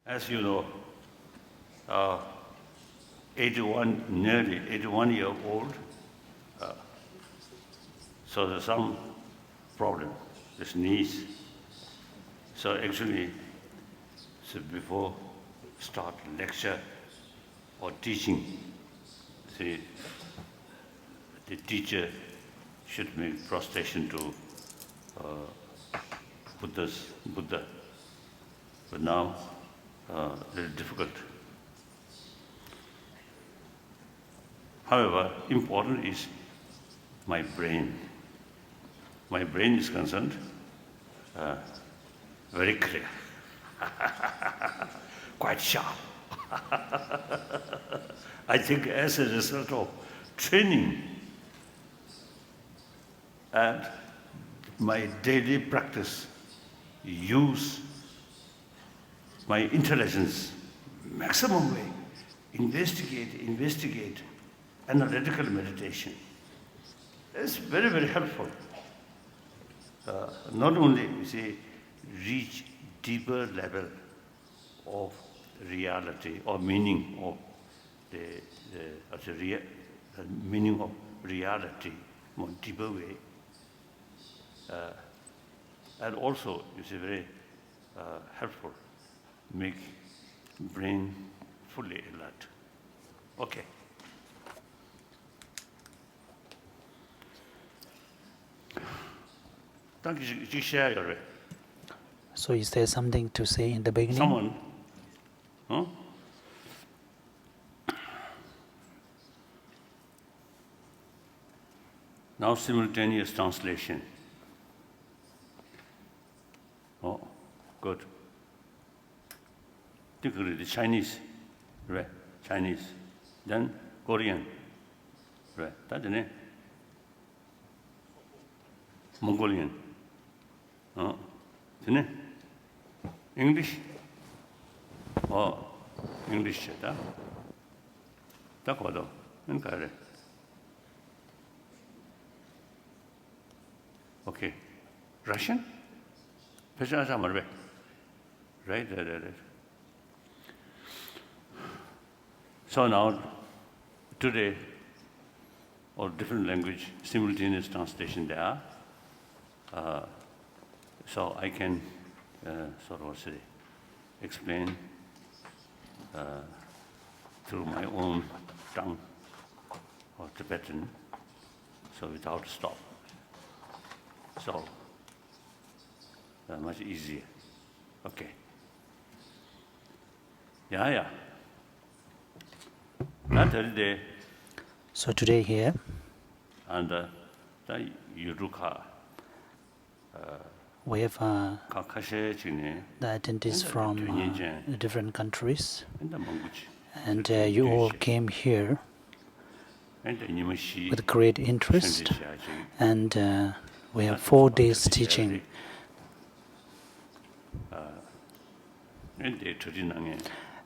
As you know, nearly 81-year-old, so there's some problem, his knees. So actually, before start lecture or teaching, the teacher should make prostration to Buddha. But now, very difficult. However, important is my brain. My brain is concerned, very clear, quite sharp. I think as a result of training and my daily practice, use my intelligence maximum way, investigate, analytical meditation. It's very, very helpful. Not only, reach deeper level of reality or meaning of the meaning of reality, more deeper way, and also very helpful, make brain fully alert. Okay. Thank you. Share your. So is there something to say in the beginning? Someone? Huh? Now simultaneous translation. Oh, good. The Chinese, right? Chinese. Then Korean, right? That's it. Mongolian. Oh, isn't it? English? Oh, English. That's what. Okay. Russian? Right. So now, today, all different language, simultaneous translation there. So I can explain through my own tongue or Tibetan, so without stop. So much easier. Okay. Yeah. Not day. So today here, and the Yuruka. We have the attendees from different countries, and you all came here with great interest, and we have 4 days teaching.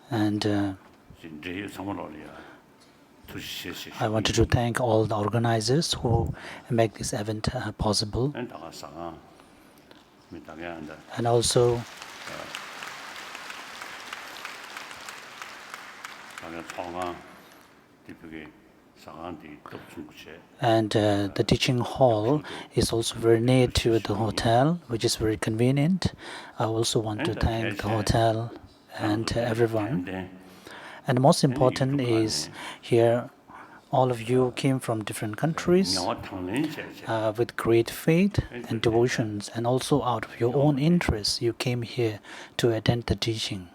And I wanted to thank all the organizers who make this event possible. And also the teaching hall is also very near to the hotel, which is very convenient. I also want to thank the hotel and everyone. And the most important is here, all of you came from different countries with great faith and devotions, and also out of your own interests, you came here to attend the teaching.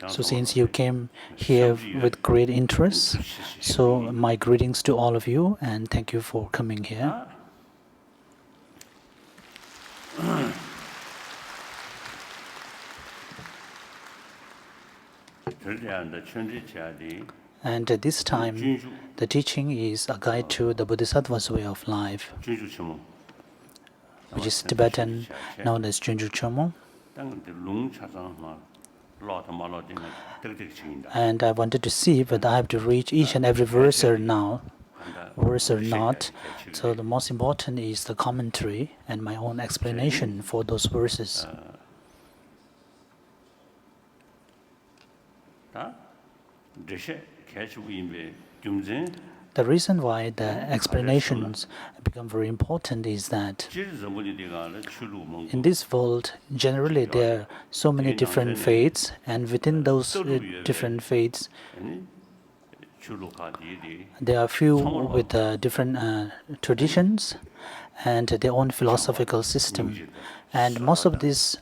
So since you came here with great interest, so my greetings to all of you, and thank you for coming here. And this time, the teaching is a guide to the Bodhisattva's way of life, which is Tibetan, known as Junju Chomo. And I wanted to see whether I have to reach each and every verse now. verse or not. So the most important is the commentary and my own explanation for those verses. The reason why the explanations become very important is that in this world, generally there are so many different faiths, and within those different faiths, there are few with different traditions and their own philosophical system. And most of these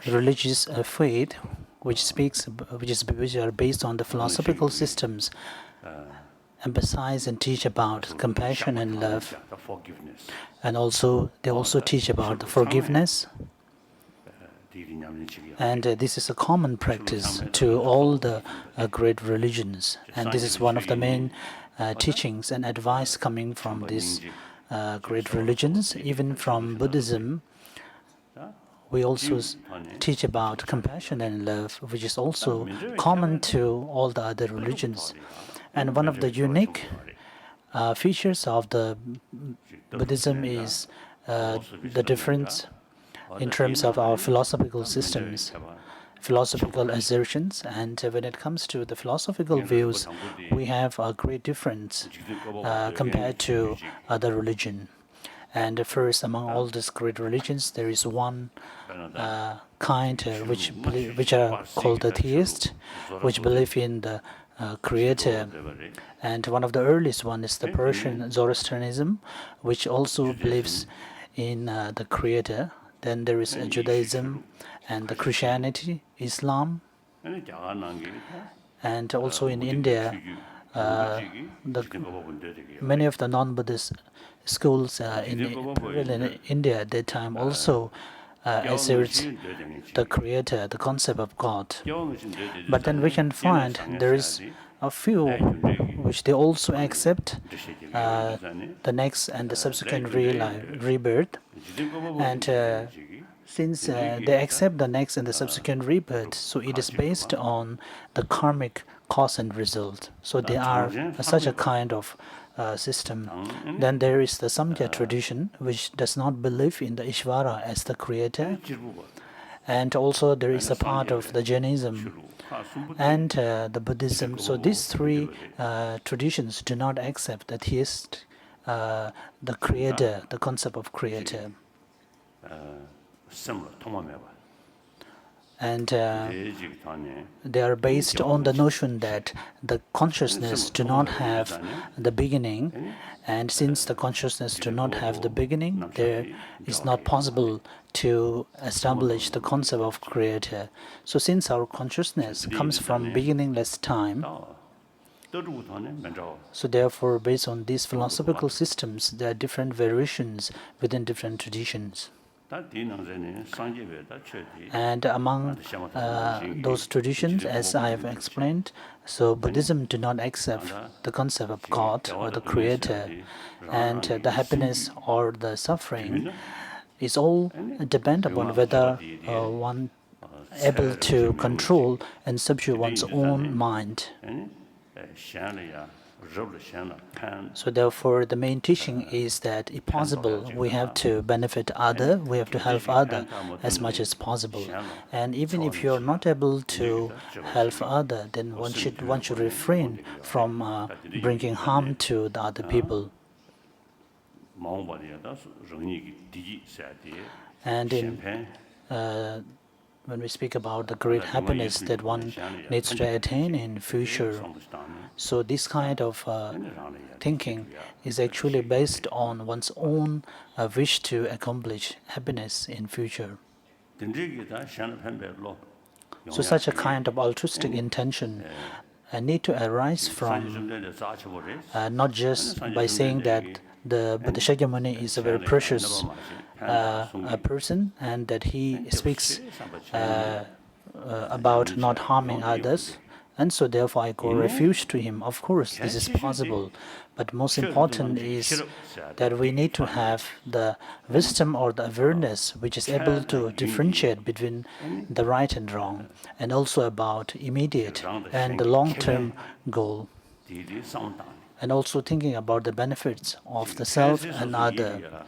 religious faith, which are based on the philosophical systems, emphasize and teach about compassion and love, and also they also teach about the forgiveness. And this is a common practice to all the great religions, and this is one of the main teachings and advice coming from these great religions. Even from Buddhism, we also teach about compassion and love, which is also common to all the other religions. And one of the unique features of the Buddhism is the difference in terms of our philosophical systems, philosophical assertions. And when it comes to the philosophical views, we have a great difference compared to other religion. And first, among all these great religions, there is one kind which are called the theist, which believe in the creator. And one of the earliest one is the Persian Zoroastrianism, which also believes in the creator. Then there is Judaism and the Christianity, Islam, and also in India, many of the non-Buddhist schools in India at that time also asserts the creator, the concept of God. But then we can find there is a few which they also accept the next and the subsequent rebirth. And since they accept the next and the subsequent rebirth, so it is based on the karmic cause and result. So they are such a kind of system. Then there is the Samkhya tradition, which does not believe in the Ishvara as the creator. And also there is a part of the Jainism and the Buddhism. So these three traditions do not accept the theist, the creator, the concept of creator. And they are based on the notion that the consciousness do not have the beginning, and since the consciousness do not have the beginning, there is not possible to establish the concept of creator. So since our consciousness comes from beginningless time, so therefore based on these philosophical systems, there are different variations within different traditions. And among those traditions, as I have explained, so Buddhism do not accept the concept of God or the creator, and the happiness or the suffering is all depend upon whether one able to control and subdue one's own mind. So therefore, the main teaching is that if possible, we have to benefit other, we have to help other as much as possible. And even if you are not able to help other, then one should refrain from bringing harm to the other people. And when we speak about the great happiness that one needs to attain in future, so this kind of thinking is actually based on one's own wish to accomplish happiness in future. So such a kind of altruistic intention need to arise from not just by saying that the Buddha Shakyamuni is a very precious person and that he speaks about not harming others, and so therefore I go refuge to him. Of course, this is possible, but most important is that we need to have the wisdom or the awareness which is able to differentiate between the right and wrong, and also about immediate and the long-term goal. and also thinking about the benefits of the self and other.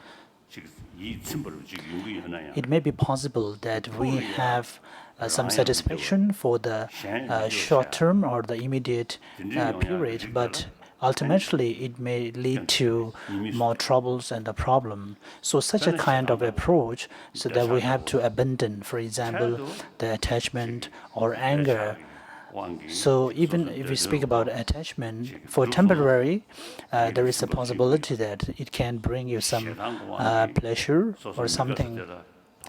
It may be possible that we have some satisfaction for the short term or the immediate period, but ultimately it may lead to more troubles and a problem. So such a kind of approach, so that we have to abandon, for example, the attachment or anger. So even if we speak about attachment, for temporary, there is a possibility that it can bring you some pleasure or something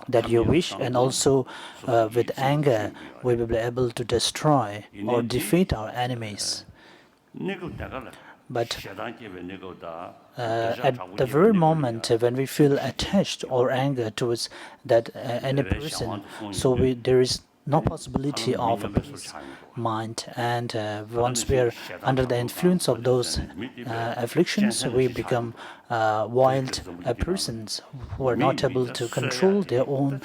that you wish, and also with anger, we will be able to destroy or defeat our enemies. But at the very moment when we feel attached or anger towards that any person, so there is no possibility of a peace mind, and once we are under the influence of those afflictions, we become wild persons who are not able to control their own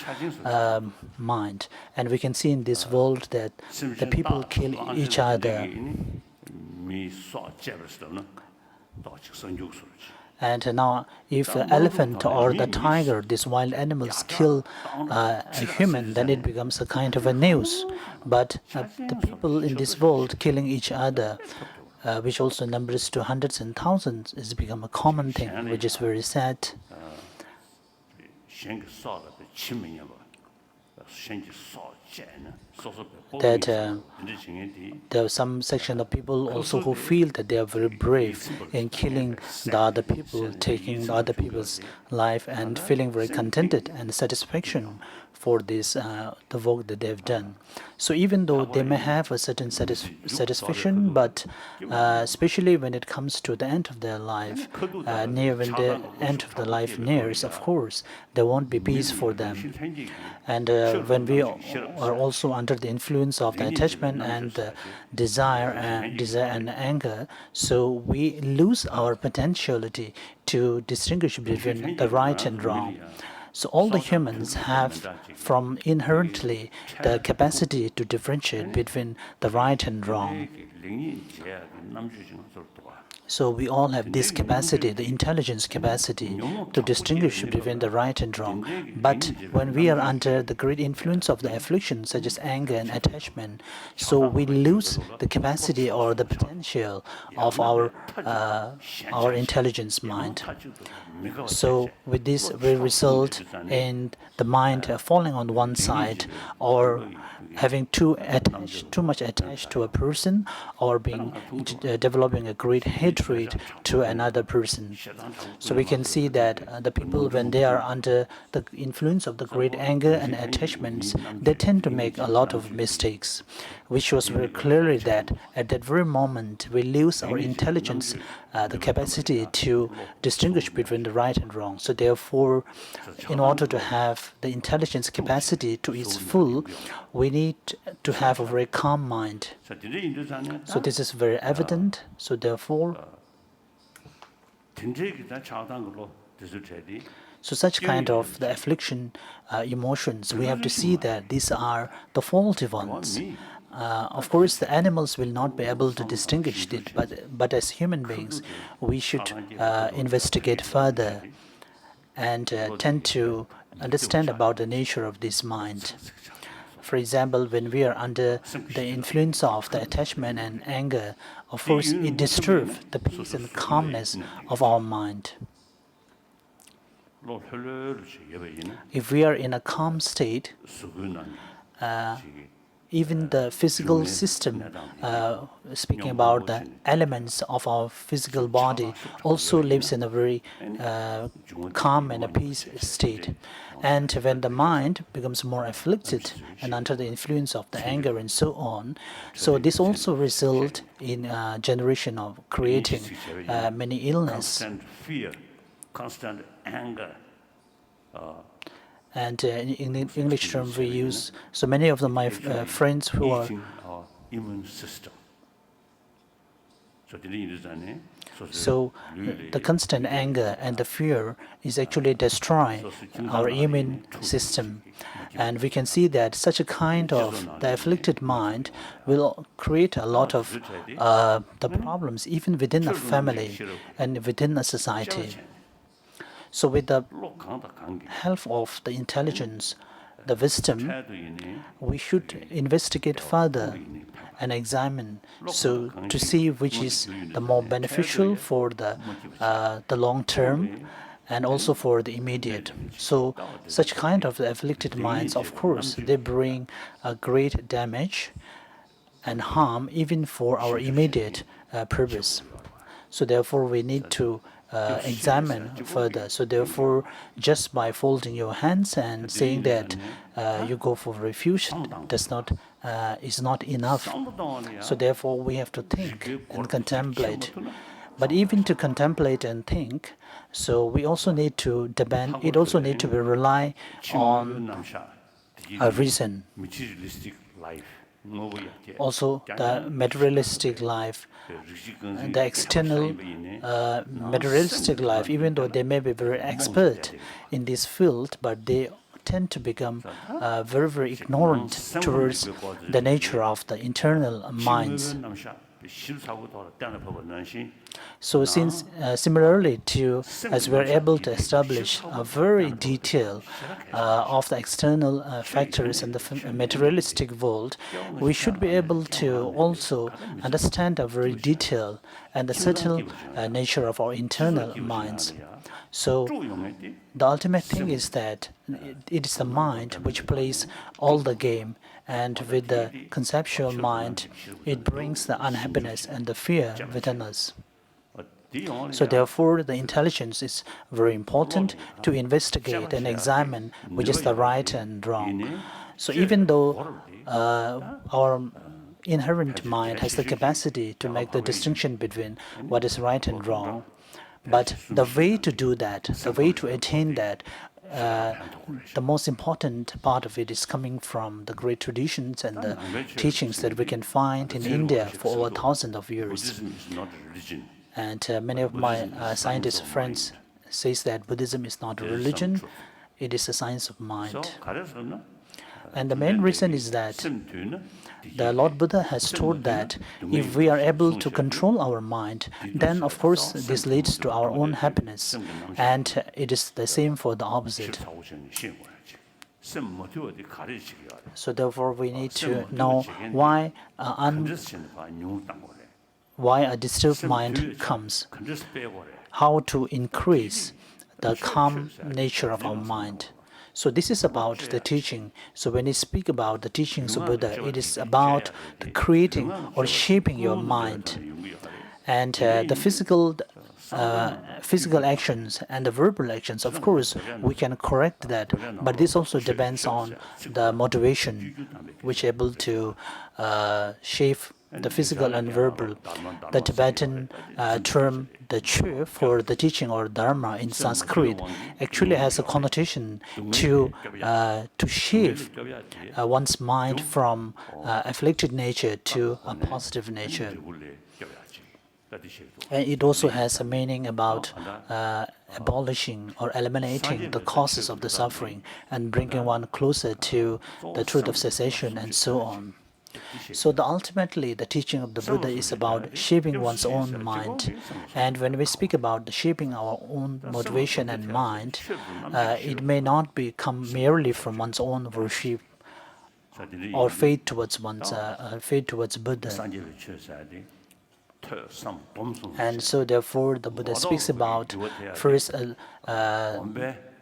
mind. And we can see in this world that the people kill each other. And now, if the elephant or the tiger, these wild animals, kill a human, then it becomes a kind of a news. But the people in this world killing each other, which also numbers to hundreds and thousands, has become a common thing, which is very sad. That there are some section of people also who feel that they are very brave in killing the other people, taking the other people's life, and feeling very contented and satisfaction for this the work that they have done. So even though they may have a certain satisfaction, but especially when it comes to the end of their life, when the end of the life nears, of course, there won't be peace for them. And when we are also under the influence of the attachment and the desire and anger, so we lose our potentiality to distinguish between the right and wrong. So all the humans have from inherently the capacity to differentiate between the right and wrong. So we all have this capacity, the intelligence capacity, to distinguish between the right and wrong. But when we are under the great influence of the afflictions, such as anger and attachment, so we lose the capacity or the potential of our intelligence mind. So with this, we result in the mind falling on one side, or having too much attached to a person, or developing a great hatred to another person. So we can see that the people, when they are under the influence of the great anger and attachments, they tend to make a lot of mistakes, which shows very clearly that at that very moment we lose our intelligence, the capacity to distinguish between the right and wrong. So therefore, in order to have the intelligence capacity to its full, we need to have a very calm mind. So this is very evident. So therefore, so such kind of the affliction, emotions, we have to see that these are the faulty ones. Of course, the animals will not be able to distinguish it, but as human beings, we should investigate further and tend to understand about the nature of this mind. For example, when we are under the influence of the attachment and anger, of course, it disturbs the peace and calmness of our mind. If we are in a calm state, even the physical system, speaking about the elements of our physical body, also lives in a very calm and a peace state. And when the mind becomes more afflicted and under the influence of the anger and so on, so this also results in a generation of creating many illness. Constant fear, constant anger. And in English term we use, so many of my friends who are our immune system. So the constant anger and the fear is actually destroying our immune system. And we can see that such a kind of the afflicted mind will create a lot of the problems even within a family and within a society. So with the help of the intelligence, the wisdom, we should investigate further and examine so to see which is the more beneficial for the long term and also for the immediate. So such kind of afflicted minds, of course, they bring a great damage and harm even for our immediate purpose. So therefore we need to examine further. So therefore, just by folding your hands and saying that you go for refuge is not enough. So therefore, we have to think and contemplate. But even to contemplate and think, so we also need to depend. It also need to be rely on a reason. Also, the materialistic life, the external materialistic life, even though they may be very expert in this field, but they tend to become very, very ignorant towards the nature of the internal minds. So since similarly to as we are able to establish a very detail of the external factors in the materialistic world, we should be able to also understand a very detailed and the subtle nature of our internal minds. So the ultimate thing is that it is the mind which plays all the game, and with the conceptual mind, it brings the unhappiness and the fear within us. So therefore, the intelligence is very important to investigate and examine which is the right and wrong. So even though our inherent mind has the capacity to make the distinction between what is right and wrong, but the way to do that, the way to attain that, the most important part of it is coming from the great traditions and the teachings that we can find in India for over thousands of years. And many of my scientist friends says that Buddhism is not a religion, it is a science of mind. And the main reason is that the Lord Buddha has taught that if we are able to control our mind, then of course this leads to our own happiness, and it is the same for the opposite. So therefore we need to know why a disturbed mind comes, how to increase the calm nature of our mind. So this is about the teaching. So when you speak about the teachings of Buddha, it is about the creating or shaping your mind. And the physical actions and the verbal actions, of course, we can correct that. But this also depends on the motivation, which is able to shape the physical and verbal. The Tibetan term, the Chu, for the teaching or Dharma in Sanskrit, actually has a connotation to shape one's mind from afflicted nature to a positive nature. And it also has a meaning about abolishing or eliminating the causes of the suffering and bringing one closer to the truth of cessation and so on. So ultimately, the teaching of the Buddha is about shaping one's own mind. And when we speak about shaping our own motivation and mind, it may not come merely from one's own worship or faith towards Buddha. And so therefore, the Buddha speaks about first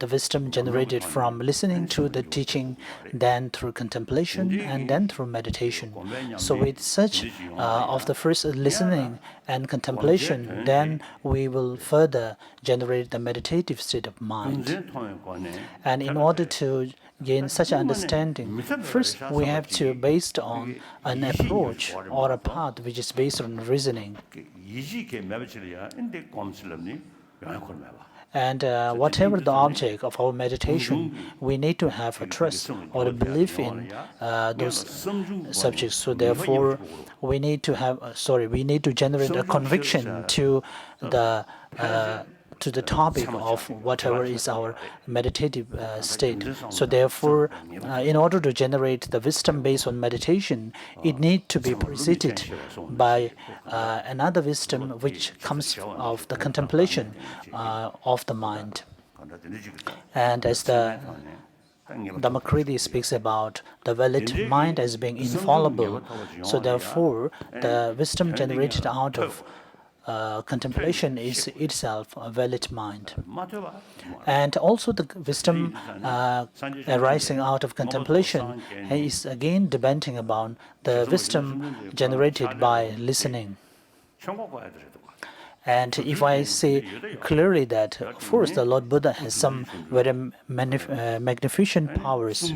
the wisdom generated from listening to the teaching, then through contemplation, and then through meditation. So with such of the first listening and contemplation, then we will further generate the meditative state of mind. And in order to gain such understanding, first we have to based on an approach or a path which is based on reasoning. And whatever the object of our meditation, we need to have a trust or a belief in those subjects. So therefore, we need to have, we need to generate a conviction to the topic of whatever is our meditative state. So therefore, in order to generate the wisdom based on meditation, it needs to be preceded by another wisdom which comes of the contemplation of the mind. And as the Dhammakriti speaks about the valid mind as being infallible, so therefore the wisdom generated out of contemplation is itself a valid mind. And also the wisdom arising out of contemplation is again depending upon the wisdom generated by listening. And if I say clearly that, of course, the Lord Buddha has some very magnificent powers.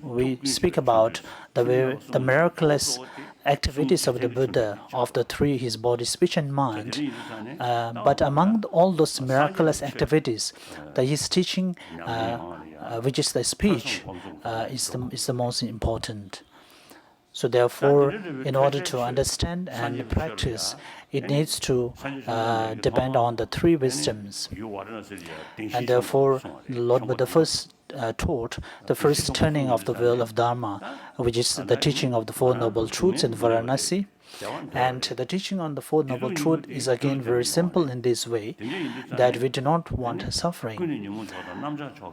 We speak about the miraculous activities of the Buddha, of the three, his body, speech, and mind. But among all those miraculous activities, his teaching, which is the speech, is the most important. So therefore, in order to understand and practice, it needs to depend on the three wisdoms. And therefore, the Lord Buddha first taught the first turning of the wheel of Dharma, which is the teaching of the Four Noble Truths in Varanasi. And the teaching on the Four Noble Truths is again very simple in this way, that we do not want suffering.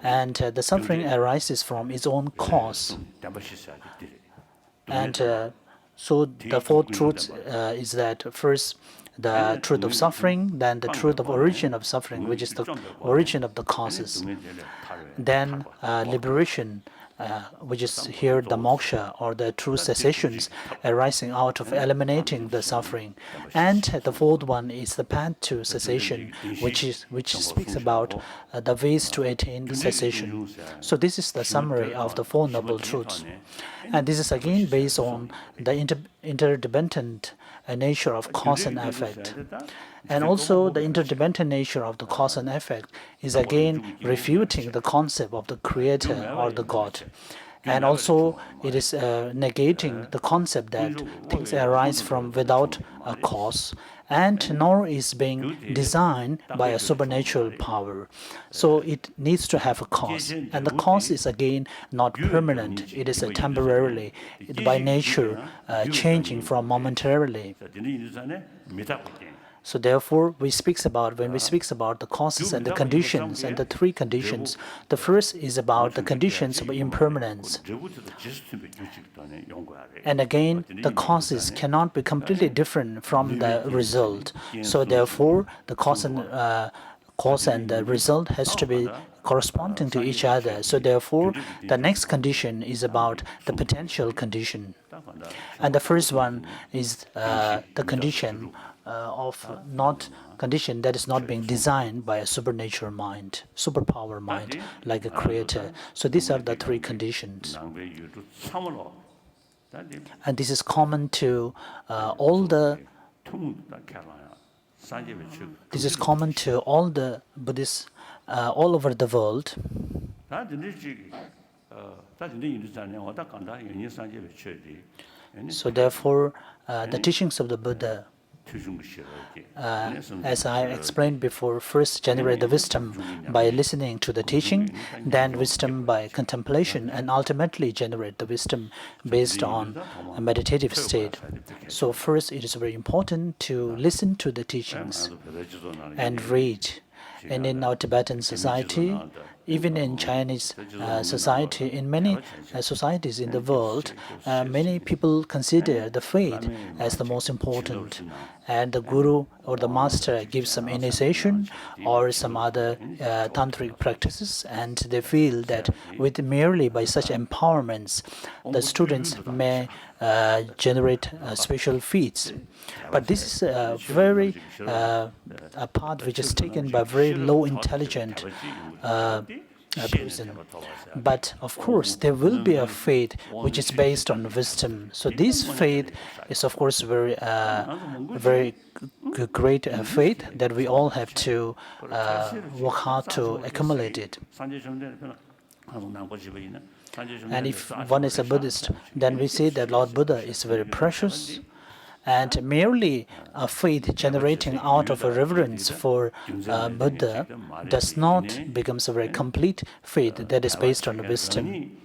And the suffering arises from its own cause. And so the four truths is that first, the truth of suffering, then the truth of origin of suffering, which is the origin of the causes. Then liberation, which is here the moksha or the true cessations arising out of eliminating the suffering. And the fourth one is the path to cessation, which speaks about the ways to attain the cessation. So this is the summary of the Four Noble Truths. And this is again based on the interdependent nature of cause and effect. And also the interdependent nature of the cause and effect is again refuting the concept of the creator or the God. And also it is negating the concept that things arise from without a cause, and nor is being designed by a supernatural power. So it needs to have a cause. And the cause is again not permanent. It is temporarily, by nature, changing from momentarily. So therefore, when we speak about the causes and the conditions, and the three conditions, the first is about the conditions of impermanence. And again, the causes cannot be completely different from the result. So therefore, the cause and the result has to be corresponding to each other. So therefore, the next condition is about the potential condition. And the first one is the condition condition that is not being designed by a supernatural mind, superpower mind, like a creator. So these are the three conditions. And this is common to all the Buddhists all over the world. So therefore, the teachings of the Buddha, as I explained before, first generate the wisdom by listening to the teaching, then wisdom by contemplation, and ultimately generate the wisdom based on a meditative state. So first, it is very important to listen to the teachings and read. And in our Tibetan society, even in Chinese society, in many societies in the world, many people consider the faith as the most important. And the guru or the master gives some initiation or some other tantric practices, and they feel that merely by such empowerments, the students may generate special feats. But this is a very a path which is taken by very low intelligent person. But of course, there will be a faith which is based on wisdom. So this faith is, of course, very great faith that we all have to work hard to accumulate it. And if one is a Buddhist, then we say that Lord Buddha is very precious. And merely a faith generating out of a reverence for Buddha does not become a very complete faith that is based on wisdom.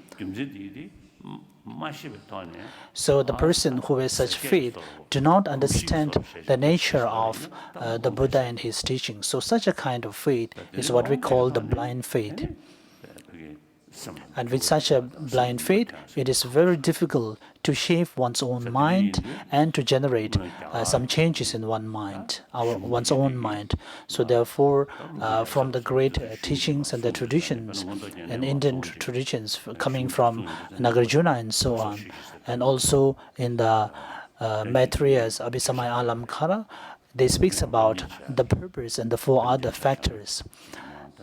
So the person who has such faith do not understand the nature of the Buddha and his teachings. So such a kind of faith is what we call the blind faith. And with such a blind faith, it is very difficult to shape one's own mind and to generate some changes in one's own mind. So therefore, from the great teachings and the traditions and Indian traditions coming from Nagarjuna and so on, and also in the Maitreyas Abhisamaya Alamkara, they speaks about the purpose and the four other factors.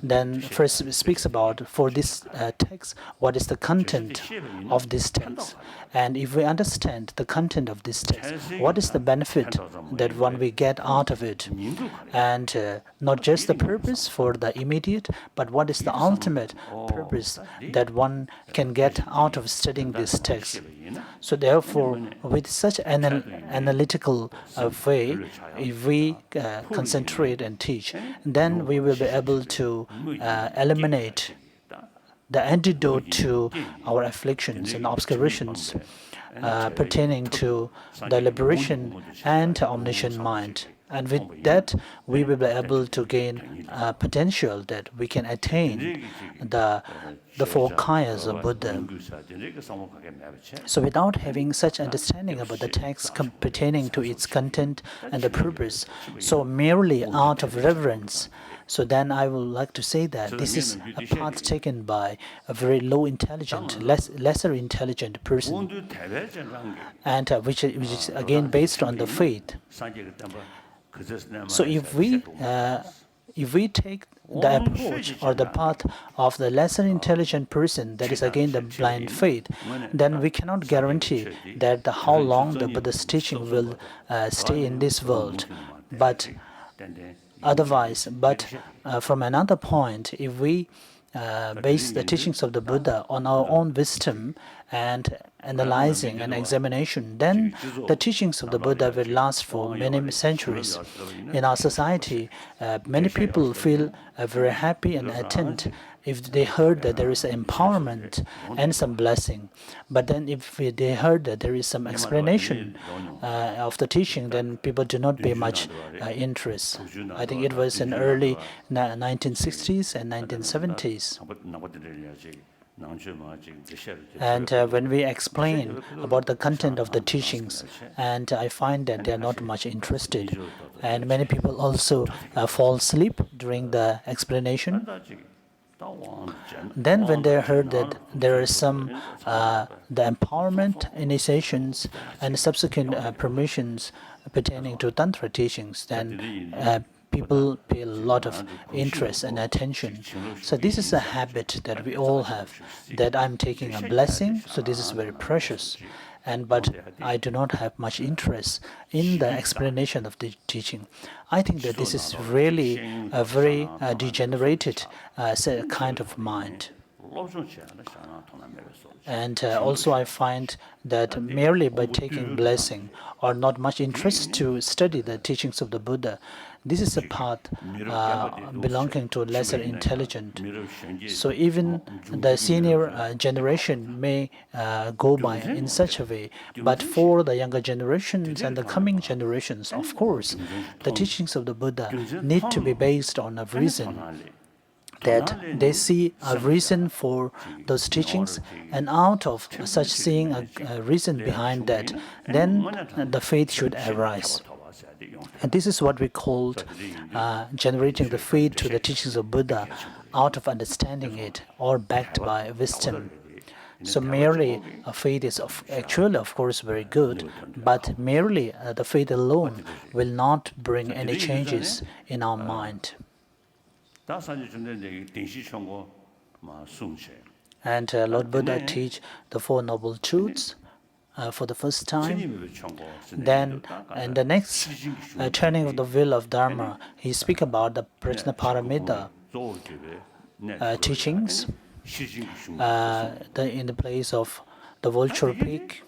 Then first speaks about, for this text, what is the content of this text. And if we understand the content of this text, what is the benefit that one will get out of it? And not just the purpose for the immediate, but what is the ultimate purpose that one can get out of studying this text. So therefore, with such an analytical way, if we concentrate and teach, then we will be able to eliminate the antidote to our afflictions and obscurations pertaining to the liberation and omniscient mind. And with that, we will be able to gain potential that we can attain the four kayas of Buddha. So without having such understanding about the text pertaining to its content and the purpose, so merely out of reverence, so then I would like to say that this is a path taken by a very low intelligent, lesser intelligent person, and which is again based on the faith. So if we take the approach or the path of the lesser intelligent person, that is again the blind faith, then we cannot guarantee that how long the Buddha's teaching will stay in this world. But otherwise, from another point, if we base the teachings of the Buddha on our own wisdom and analyzing and examination, then the teachings of the Buddha will last for many centuries. In our society, many people feel very happy and attent if they heard that there is empowerment and some blessing. But then if they heard that there is some explanation of the teaching, then people do not pay much interest. I think it was in early 1960s and 1970s. And when we explain about the content of the teachings, and I find that they are not much interested. And many people also fall asleep during the explanation. Then when they heard that there are some the empowerment initiations and subsequent permissions pertaining to Tantra teachings, then people pay a lot of interest and attention. So this is a habit that we all have, that I'm taking a blessing, so this is very precious. But I do not have much interest in the explanation of the teaching. I think that this is really a very degenerated kind of mind. And also I find that merely by taking blessing or not much interest to study the teachings of the Buddha, this is a path belonging to lesser intelligent. So even the senior generation may go by in such a way, but for the younger generations and the coming generations, of course, the teachings of the Buddha need to be based on a reason, that they see a reason for those teachings, and out of such seeing a reason behind that, then the faith should arise. And this is what we called generating the faith to the teachings of Buddha out of understanding it or backed by wisdom. So merely a faith is actually, of course, very good, but merely the faith alone will not bring any changes in our mind. And Lord Buddha teach the Four Noble Truths for the first time. Then, in the next turning of the wheel of Dharma, he speak about the Prajnaparamita teachings in the place of the vulture peak.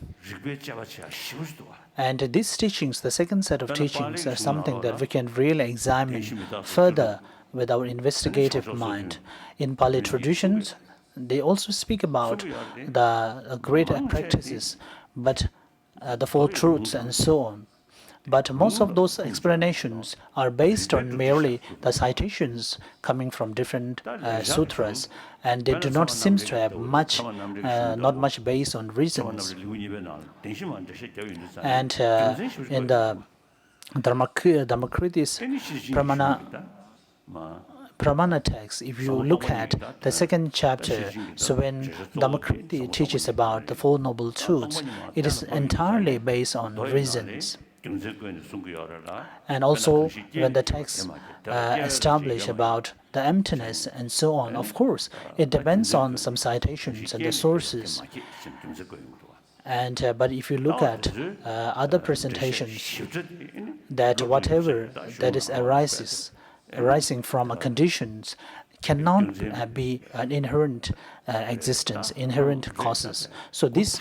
And these teachings, the second set of teachings, are something that we can really examine further with our investigative mind. In Pali traditions, they also speak about the great practices, but the Four Truths and so on. But most of those explanations are based on merely the citations coming from different sutras, and they do not seem to have not much based on reasons. And in the Dharmakritis Pramana text, if you look at the second chapter, so when Dhammakriti teaches about the Four Noble Truths, it is entirely based on reasons. And also, when the text establish about the emptiness and so on, of course, it depends on some citations and the sources. And but if you look at other presentations, that whatever that is arising from a conditions cannot be an inherent existence, inherent causes. So this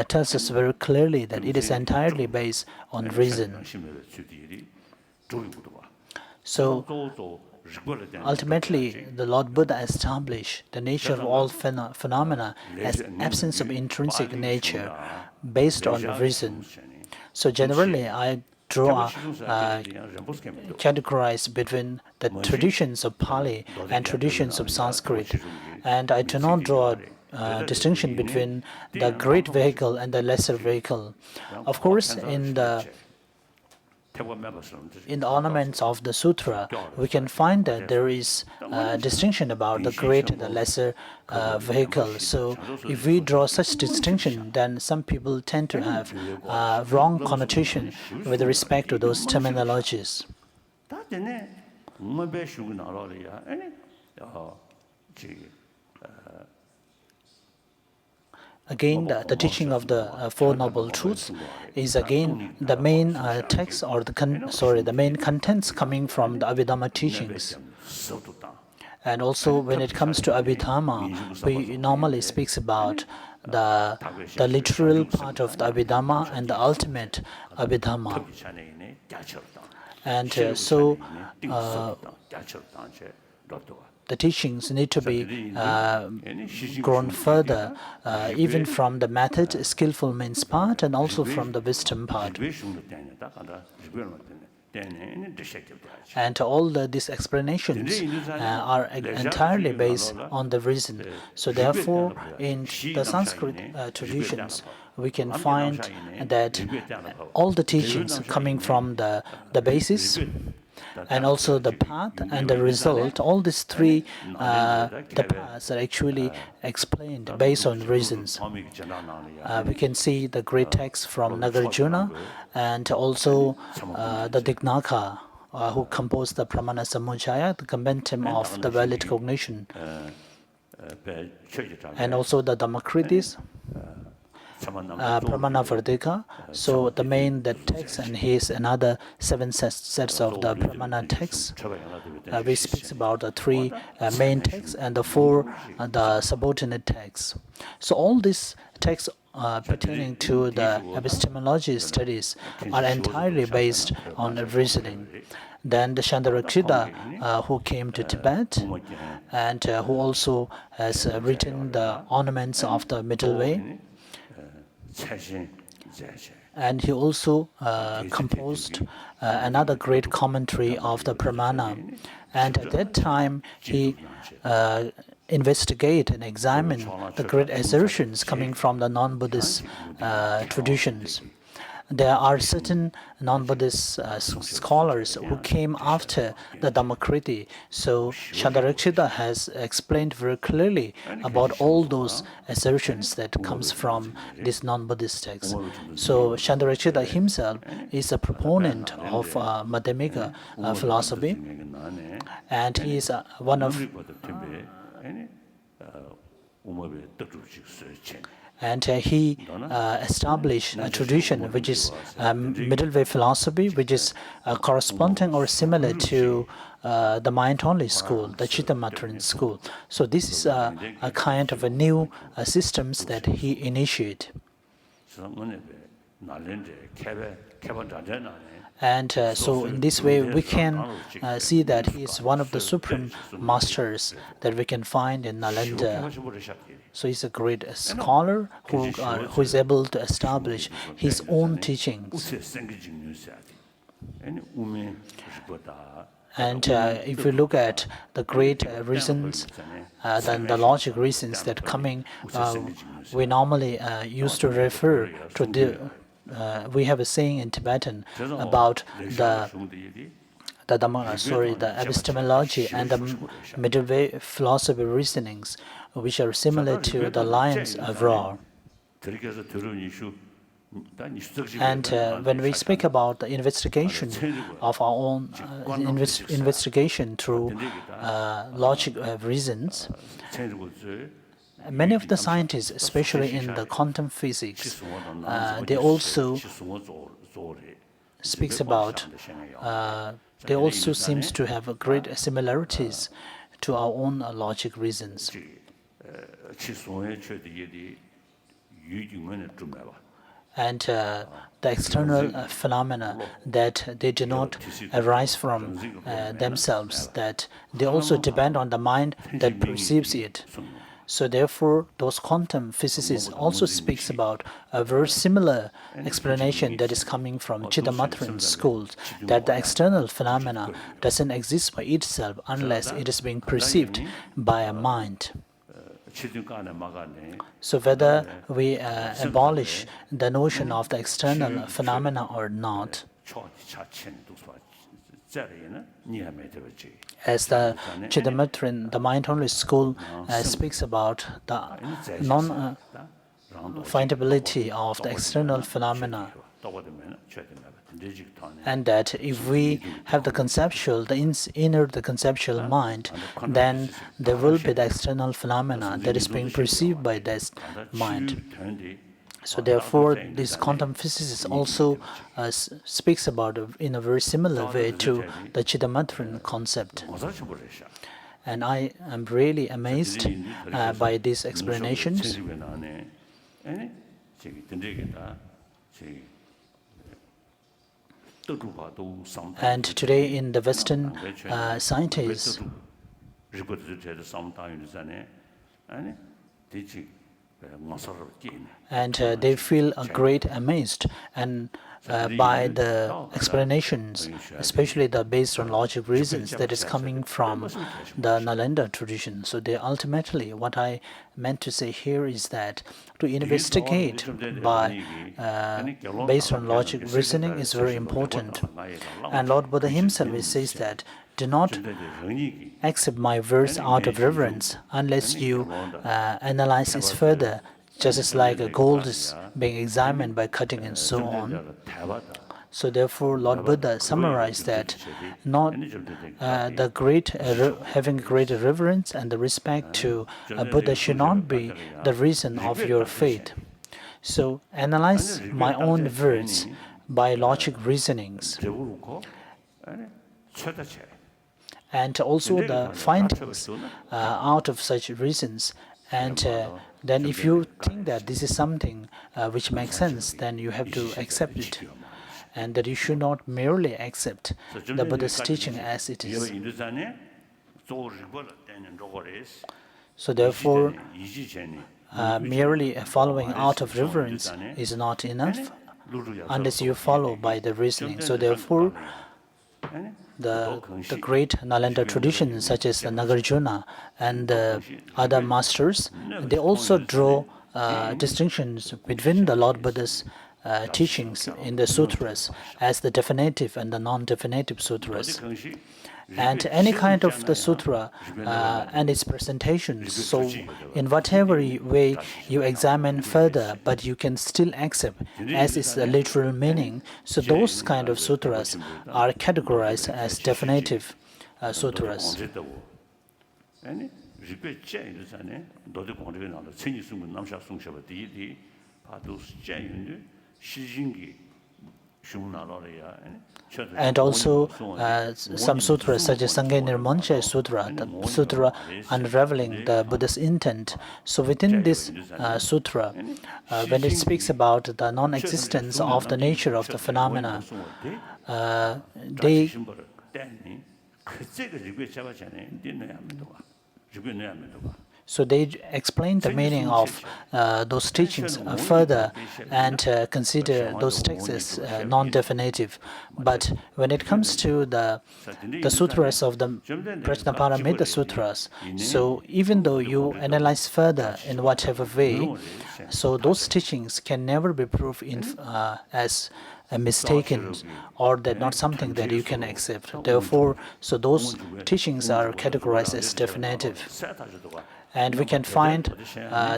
tells us very clearly that it is entirely based on reason. So ultimately, the Lord Buddha established the nature of all phenomena as absence of intrinsic nature based on reason. So generally, I categorize between the traditions of Pali and traditions of Sanskrit, and I do not draw a distinction between the great vehicle and the lesser vehicle. Of course, in the ornaments of the sutra, we can find that there is a distinction about the great and the lesser vehicle. So if we draw such distinction, then some people tend to have wrong connotation with respect to those terminologies. Again, the teaching of the Four Noble Truths is again the main text or the main contents coming from the Abhidhamma teachings. And also, when it comes to Abhidhamma, we normally speaks about the literal part of the Abhidhamma and the ultimate Abhidhamma. And so the teachings need to be grown further, even from the method, skillful means part, and also from the wisdom part. And all these explanations are entirely based on the reason. So therefore, in the Sanskrit traditions, we can find that all the teachings coming from the basis, and also the path and the result, all these three the paths are actually explained based on reasons. We can see the great text from Nagarjuna and also the Dignaka, who composed the Pramana Samuchaya, the compendium of the valid cognition, and also the Dhammakritis, Pramana Vardika. So the main text, and here's another 7 sets of the Pramana texts. We speak about the 3 main texts and the 4 the subordinate texts. So all these texts pertaining to the epistemology studies are entirely based on reasoning. Then the Shantideva, who came to Tibet and who also has written the ornaments of the middle way, and he also composed another great commentary of the Pramana. And at that time, he investigated and examined the great assertions coming from the non-Buddhist traditions. There are certain non-Buddhist scholars who came after the Dhammakriti. So Shantarakshita has explained very clearly about all those assertions that comes from this non-Buddhist text. So Shantarakshita himself is a proponent of Madhyamika philosophy, and he is one of And he established a tradition which is middle way philosophy, which is corresponding or similar to the mind-only school, the Chittamatra school. So this is a kind of a new systems that he initiated. And so in this way, we can see that he is one of the supreme masters that we can find in Nalanda. So he's a great scholar who is able to establish his own teachings. And if we look at the great reasons, the logic reasons that coming, we normally used to refer to the. We have a saying in Tibetan about the epistemology and the middle way philosophy reasonings, which are similar to the lion's roar. And when we speak about the investigation of our own investigation through logic reasons, many of the scientists, especially in the quantum physics, they also speaks about. They also seems to have great similarities to our own logic reasons. And the external phenomena that they do not arise from themselves, that they also depend on the mind that perceives it. So therefore, those quantum physicists also speaks about a very similar explanation that is coming from Chittamatra schools, that the external phenomena doesn't exist by itself unless it is being perceived by a mind. So whether we abolish the notion of the external phenomena or not, as the Chittamatra, the mind-only school, speaks about the non-findability of the external phenomena, and that if we have the conceptual, the conceptual mind, then there will be the external phenomena that is being perceived by this mind. So therefore, this quantum physicist also speaks about it in a very similar way to the Chittamatra concept. And I am really amazed by these explanations. And today in the Western scientists, and they feel great amazed and by the explanations, especially the based on logic reasons that is coming from the Nalanda tradition. So they ultimately, what I meant to say here is that to investigate by based on logic reasoning is very important. And Lord Buddha himself says that do not accept my verse out of reverence unless you analyze it further, just as like a gold is being examined by cutting and so on. So therefore, Lord Buddha summarized that not the great having great reverence and the respect to Buddha should not be the reason of your faith. So analyze my own words by logic reasonings, and also the findings out of such reasons. And then if you think that this is something which makes sense, then you have to accept it. And that you should not merely accept the Buddha's teaching as it is. So therefore, merely following out of reverence is not enough unless you follow by the reasoning. So therefore, the great Nalanda traditions, such as the Nagarjuna and the other masters, they also draw distinctions between the Lord Buddha's teachings in the sutras as the definitive and the non-definitive sutras. And any kind of the sutra and its presentations, so in whatever way you examine further, but you can still accept as is the literal meaning, so those kind of sutras are categorized as definitive sutras. And also some sutras such as Sangye Nirmancha Sutra, the sutra unraveling the Buddha's intent. So within this sutra, when it speaks about the non-existence of the nature of the phenomena, they So they explain the meaning of those teachings further and consider those texts as non-definitive. But when it comes to the sutras of the Prajnaparamita sutras, so even though you analyze further in whatever way, so those teachings can never be proved as mistaken or that not something that you can accept. Therefore, so those teachings are categorized as definitive. And we can find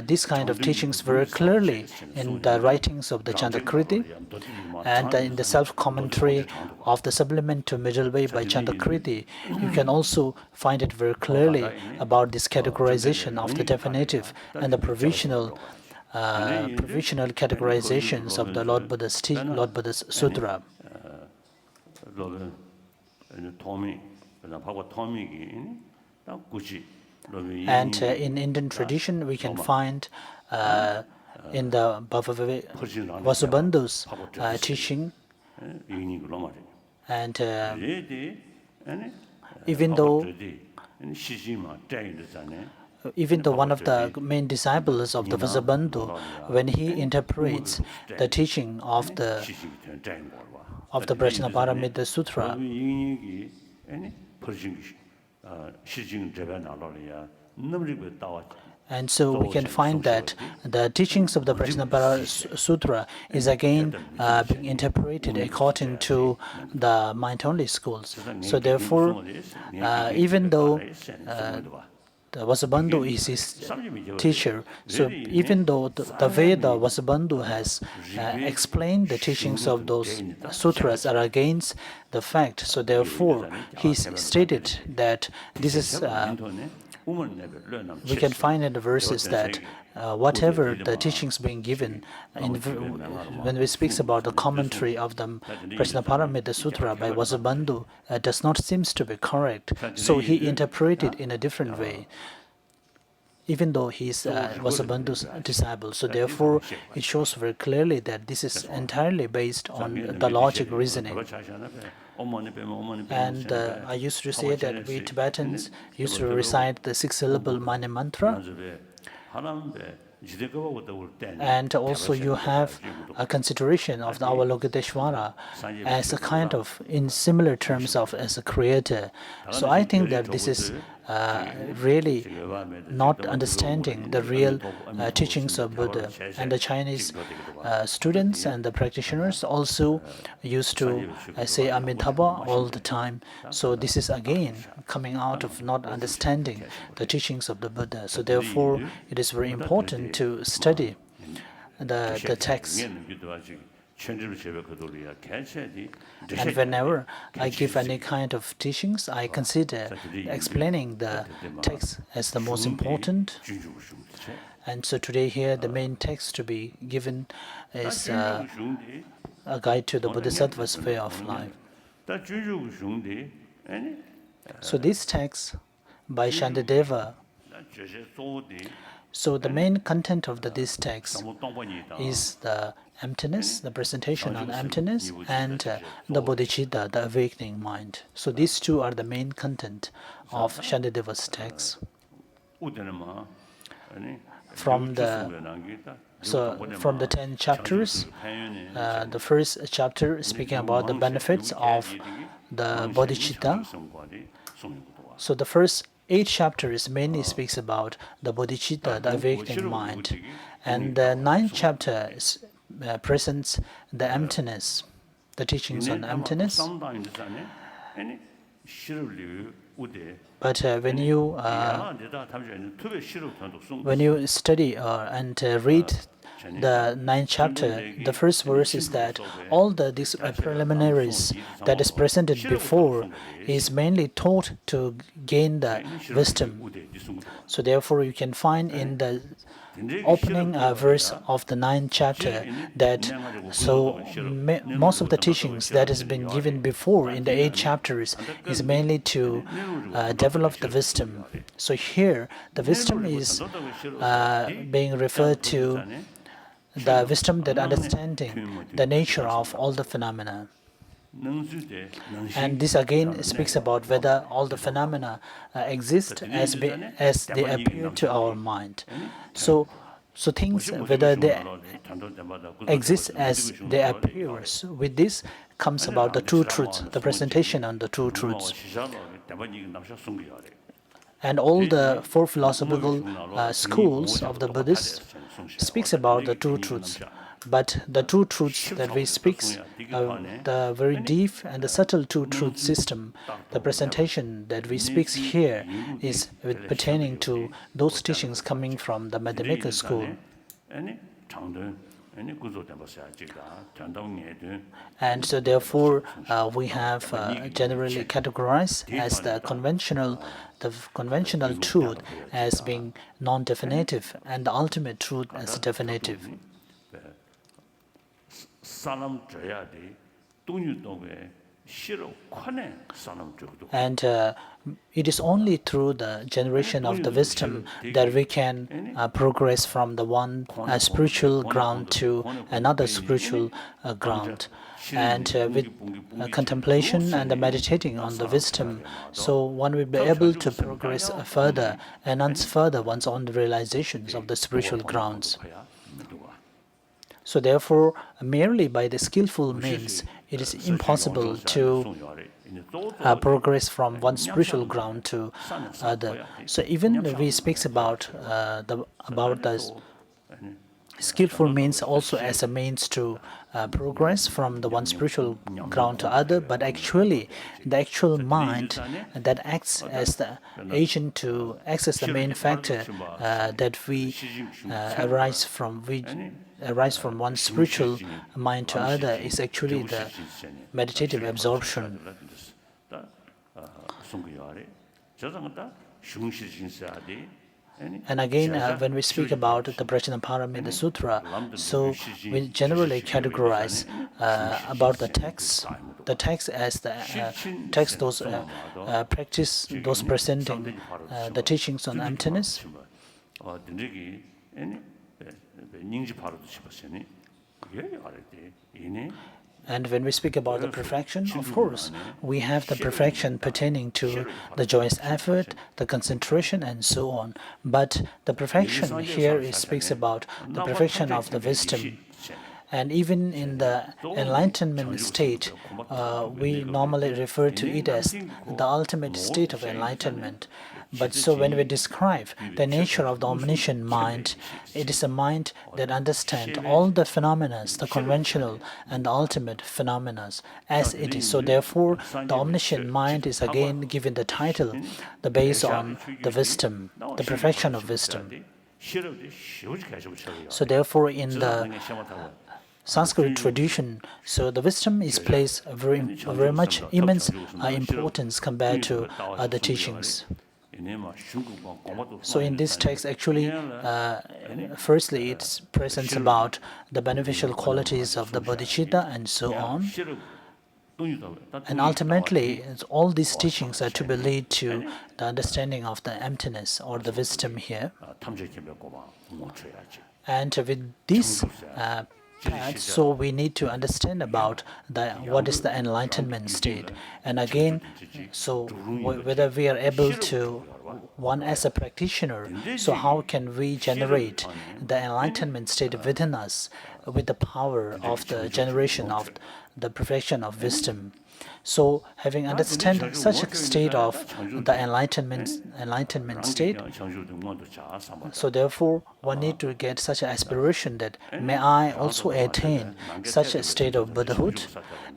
these kind of teachings very clearly in the writings of the Chandakriti and in the self-commentary of the Supplement to Middle Way by Chandakriti. You can also find it very clearly about this categorization of the definitive and the provisional categorizations of the Lord Buddha's Sutra. And in Indian tradition, we can find in the Vasubandhu's teaching, and even though one of the main disciples of the Vasubandhu, when he interprets the teaching of the Prajnaparamita Sutra, and so we can find that the teachings of the Prajnaparamita Sutra is again being interpreted according to the mind-only schools. So therefore, even though the Vasubandhu is his teacher, so even though the way the Vasubandhu has explained the teachings of those sutras are against the fact, so therefore he stated that this is we can find in the verses that whatever the teachings being given, when we speak about the commentary of the Prajnaparamita Sutra by Vasubandhu, does not seem to be correct. So he interpreted in a different way, even though he is Vasubandhu's disciple. So therefore, it shows very clearly that this is entirely based on the logic reasoning. And I used to say that we Tibetans used to recite the 6-syllable Mani mantra. And also you have a consideration of the Avalokiteshvara as a kind of, in similar terms of as a creator. So I think that this is really not understanding the real teachings of Buddha. And the Chinese students and the practitioners also used to say Amitabha all the time. So this is again coming out of not understanding the teachings of the Buddha. So therefore, it is very important to study the text. And whenever I give any kind of teachings, I consider explaining the text as the most important. And so today here, the main text to be given is a guide to the Bodhisattva's way of life. So this text by Shantideva, so the main content of this text is the emptiness, the presentation on emptiness, and the bodhicitta, the awakening mind. So these two are the main content of Shantideva's text. From the 10 chapters, the first chapter is speaking about the benefits of the bodhicitta. So the first 8 chapters mainly speaks about the bodhicitta, the awakening mind. And the 9th chapter presents the emptiness, the teachings on emptiness. But when you study and read the 9th chapter, the first verse is that all these preliminaries that is presented before is mainly taught to gain the wisdom. So therefore, you can find in the opening verse of the 9th chapter that most of the teachings that has been given before in the 8 chapters is mainly to develop the wisdom. So here the wisdom is being referred to the wisdom that understanding the nature of all the phenomena. And this again speaks about whether all the phenomena exist as they appear to our mind. So things, whether they exist as they appear. So with this comes about the two truths, the presentation on the two truths. And all the 4 philosophical schools of the Buddhists speaks about the two truths. But the two truths that we speak, the very deep and the subtle two truth system, the presentation that we speak here is pertaining to those teachings coming from the mathematical school. And so therefore we have generally categorized as the conventional truth as being non-definitive and the ultimate truth as definitive. And it is only through the generation of the wisdom that we can progress from the one spiritual ground to another spiritual ground. And with contemplation and the meditating on the wisdom, so one will be able to progress further, enhance further one's own realizations of the spiritual grounds. So therefore, merely by the skillful means, it is impossible to progress from one spiritual ground to other. So even we speak about the skillful means also as a means to progress from the one spiritual ground to other, but actually the actual mind that acts as the agent to access the main factor that we arise from one spiritual mind to other is actually the meditative absorption. And again, when we speak about the Prajnaparamita Sutra, so we generally categorize about the text as the text those practice those presenting the teachings on emptiness. And when we speak about the perfection, of course, we have the perfection pertaining to the joyous effort, the concentration, and so on. But the perfection here speaks about the perfection of the wisdom. And even in the enlightenment state, we normally refer to it as the ultimate state of enlightenment. But so when we describe the nature of the omniscient mind, it is a mind that understands all the phenomena, the conventional and the ultimate phenomena as it is. So therefore, the omniscient mind is again given the title, the base on the wisdom, the perfection of wisdom. So therefore, in the Sanskrit tradition, so the wisdom is placed very much immense importance compared to other teachings. So in this text, actually, firstly, it presents about the beneficial qualities of the bodhicitta and so on. And ultimately, all these teachings are to be lead to the understanding of the emptiness or the wisdom here. And with this path, so we need to understand about what is the enlightenment state. And again, so whether we are able to, one as a practitioner, so how can we generate the enlightenment state within us with the power of the generation of the perfection of wisdom. So, having understand such a state of the enlightenment state, so therefore one need to get such an aspiration that may I also attain such a state of Buddhahood,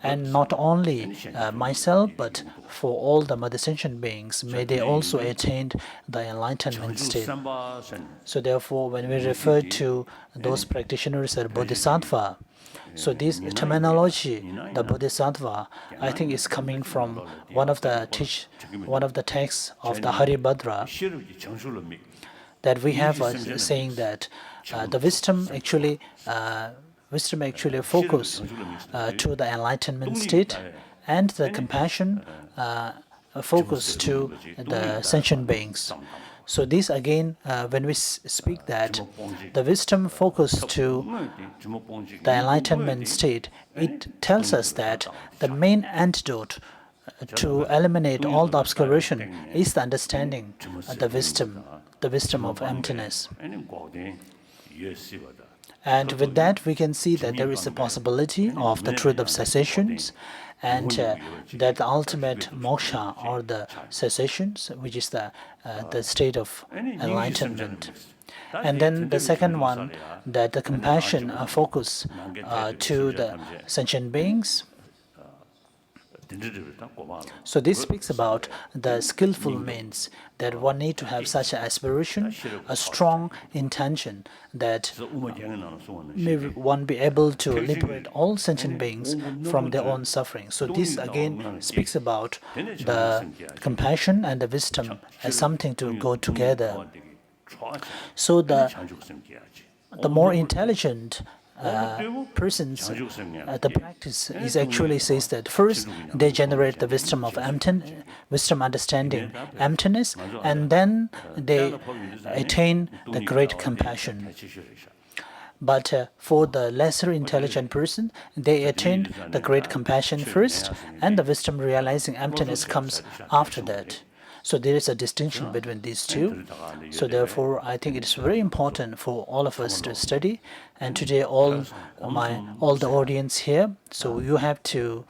and not only myself but for all the mother sentient beings, may they also attain the enlightenment state. So therefore, when we refer to those practitioners as Bodhisattva, so this terminology, the Bodhisattva, I think is coming from one of the texts of the Haribhadra, that we have a saying that the wisdom actually focus to the enlightenment state, and the compassion focus to the sentient beings. So this again, when we speak that the wisdom focus to the enlightenment state, it tells us that the main antidote to eliminate all the obscuration is the understanding of the wisdom of emptiness. And with that, we can see that there is a possibility of the truth of cessations, and that the ultimate moksha or the cessations, which is the state of enlightenment. And then the second one, that the compassion focus to the sentient beings. So this speaks about the skillful means, that one need to have such an aspiration, a strong intention, that may one be able to liberate all sentient beings from their own suffering. So this again speaks about the compassion and the wisdom as something to go together. So the more intelligent persons, the practice is actually says that first they generate the wisdom of wisdom understanding emptiness, and then they attain the great compassion. But for the lesser intelligent person, they attain the great compassion first, and the wisdom realizing emptiness comes after that. So there is a distinction between these two. So therefore, I think it is very important for all of us to study. And today, all the audience here, so you have to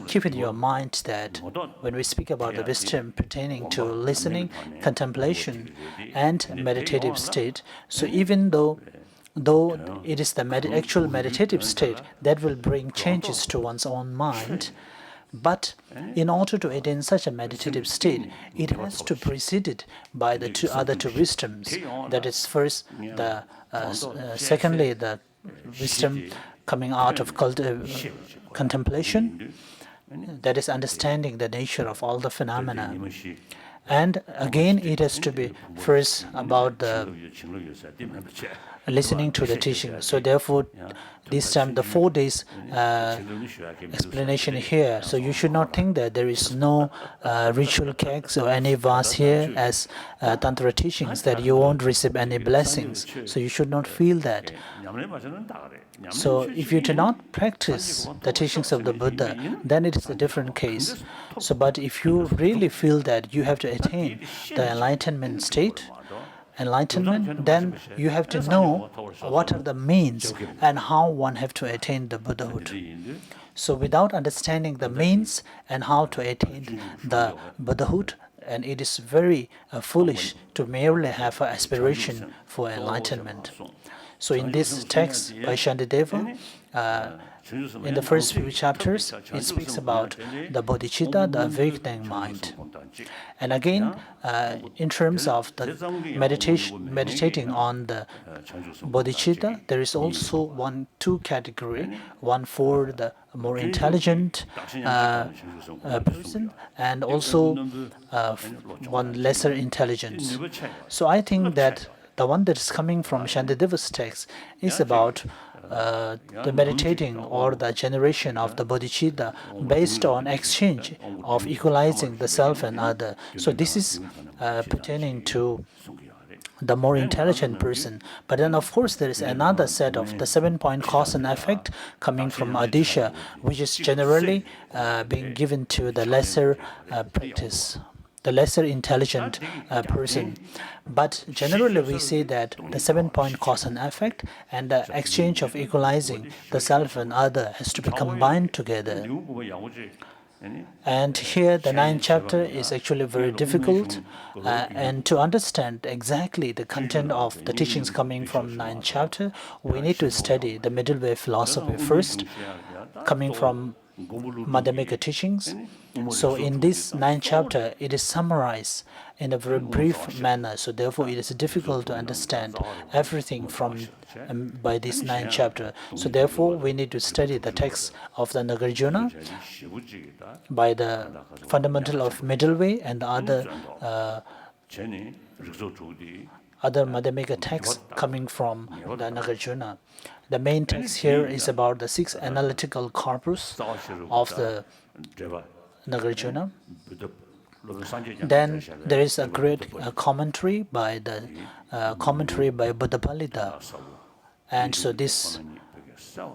keep in your mind that when we speak about the wisdom pertaining to listening, contemplation, and meditative state, so even though it is the actual meditative state that will bring changes to one's own mind, but in order to attain such a meditative state, it has to be preceded by the other two wisdoms. That is, first, secondly, the wisdom coming out of contemplation, that is, understanding the nature of all the phenomena. And again, it has to be first about the listening to the teaching. So therefore, this time the 4 days explanation here. So you should not think that there is no ritual cakes or any vase here as Tantra teachings, that you won't receive any blessings. So you should not feel that. So if you do not practice the teachings of the Buddha, then it is a different case. So but if you really feel that you have to attain the enlightenment state, then you have to know what are the means and how one have to attain the Buddhahood. So without understanding the means and how to attain the Buddhahood, and it is very foolish to merely have an aspiration for enlightenment. So in this text by Shantideva, in the first few chapters, it speaks about the bodhicitta, the awakening mind. And again, in terms of the meditating on the bodhicitta, there is also two category, one for the more intelligent person, and also one lesser intelligent. So I think that the one that is coming from Shantideva's text is about the meditating or the generation of the bodhicitta based on exchange of equalizing the self and other. So this is pertaining to the more intelligent person. But then, of course, there is another set of the 7-point cause and effect coming from Adisha, which is generally being given to the lesser practice. the lesser intelligent person. But generally, we see that the 7-point cause and effect and the exchange of equalizing the self and other has to be combined together. And here, the 9th chapter is actually very difficult, and to understand exactly the content of the teachings coming from 9th chapter, we need to study the middle way philosophy first, coming from Madhyamika teachings. So in this 9th chapter, it is summarized in a very brief manner. So therefore, it is difficult to understand everything from by this 9th chapter. So therefore, we need to study the text of the Nagarjuna by the fundamental of middle way and the other Madhyamika texts coming from the Nagarjuna. The main text here is about the 6 analytical corpus of the Nagarjuna. Then there is a great commentary by Buddhapalita, and so this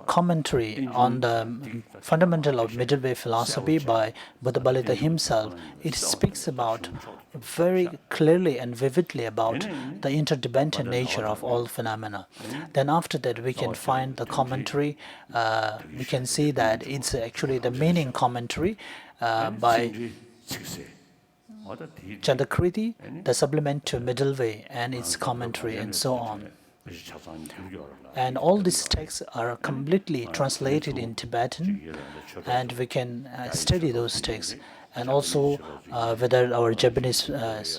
commentary on the fundamental of middle way philosophy by Buddhapalita himself, it speaks about very clearly and vividly about the interdependent nature of all phenomena. Then after that, we can find the commentary. We can see that it's actually the meaning commentary by Chandakriti, the supplement to middle way and its commentary and so on. And all these texts are completely translated in Tibetan, and we can study those texts. And also, whether our Japanese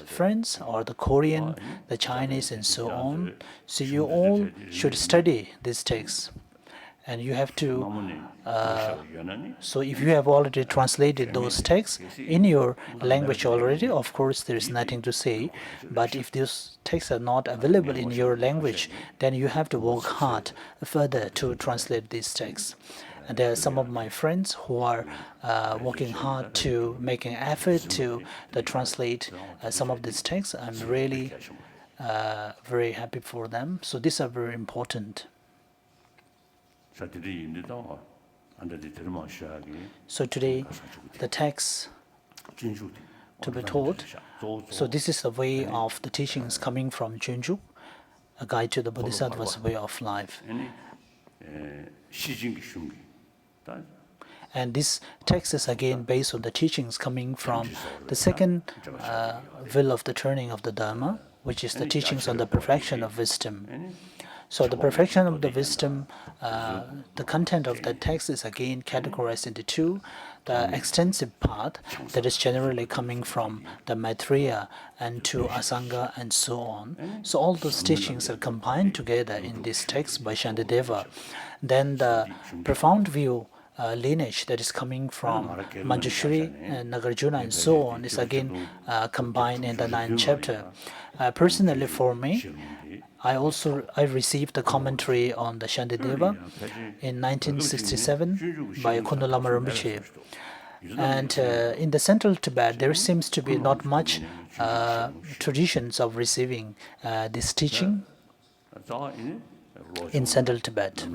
friends or the Korean, the Chinese, and so on. So you all should study these texts. And you have to, so if you have already translated those texts in your language already, of course, there is nothing to say. But if those texts are not available in your language, then you have to work hard further to translate these texts. And there are some of my friends who are working hard to make an effort to translate some of these texts. I'm really very happy for them. So these are very important. So today, the text to be taught. So this is the way of the teachings coming from Junju, a guide to the Bodhisattva's way of life. And this text is again based on the teachings coming from the second will of the turning of the Dharma, which is the teachings on the perfection of wisdom. So the perfection of the wisdom, the content of the text is again categorized into two. The extensive part that is generally coming from the Maitreya and to Asanga and so on. So all those teachings are combined together in this text by Shantideva. Then the profound view lineage that is coming from Manjushri and Nagarjuna and so on is again combined in the 9th chapter. Personally for me, I received the commentary on the Shantideva in 1967 by Khundo Lama Rinpoche. And in the central Tibet, there seems to be not much traditions of receiving this teaching in central Tibet.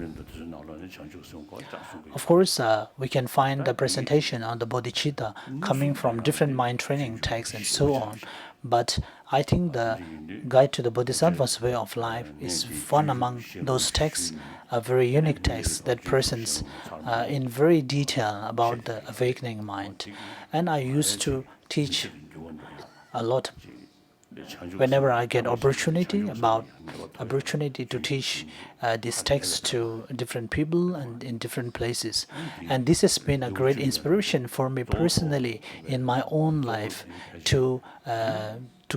Of course, we can find the presentation on the bodhicitta coming from different mind training texts and so on. But I think the Guide to the Bodhisattva's Way of Life is one among those texts, a very unique text that presents in very detail about the awakening mind. And I used to teach a lot whenever I get opportunity to teach this text to different people and in different places. And this has been a great inspiration for me personally in my own life to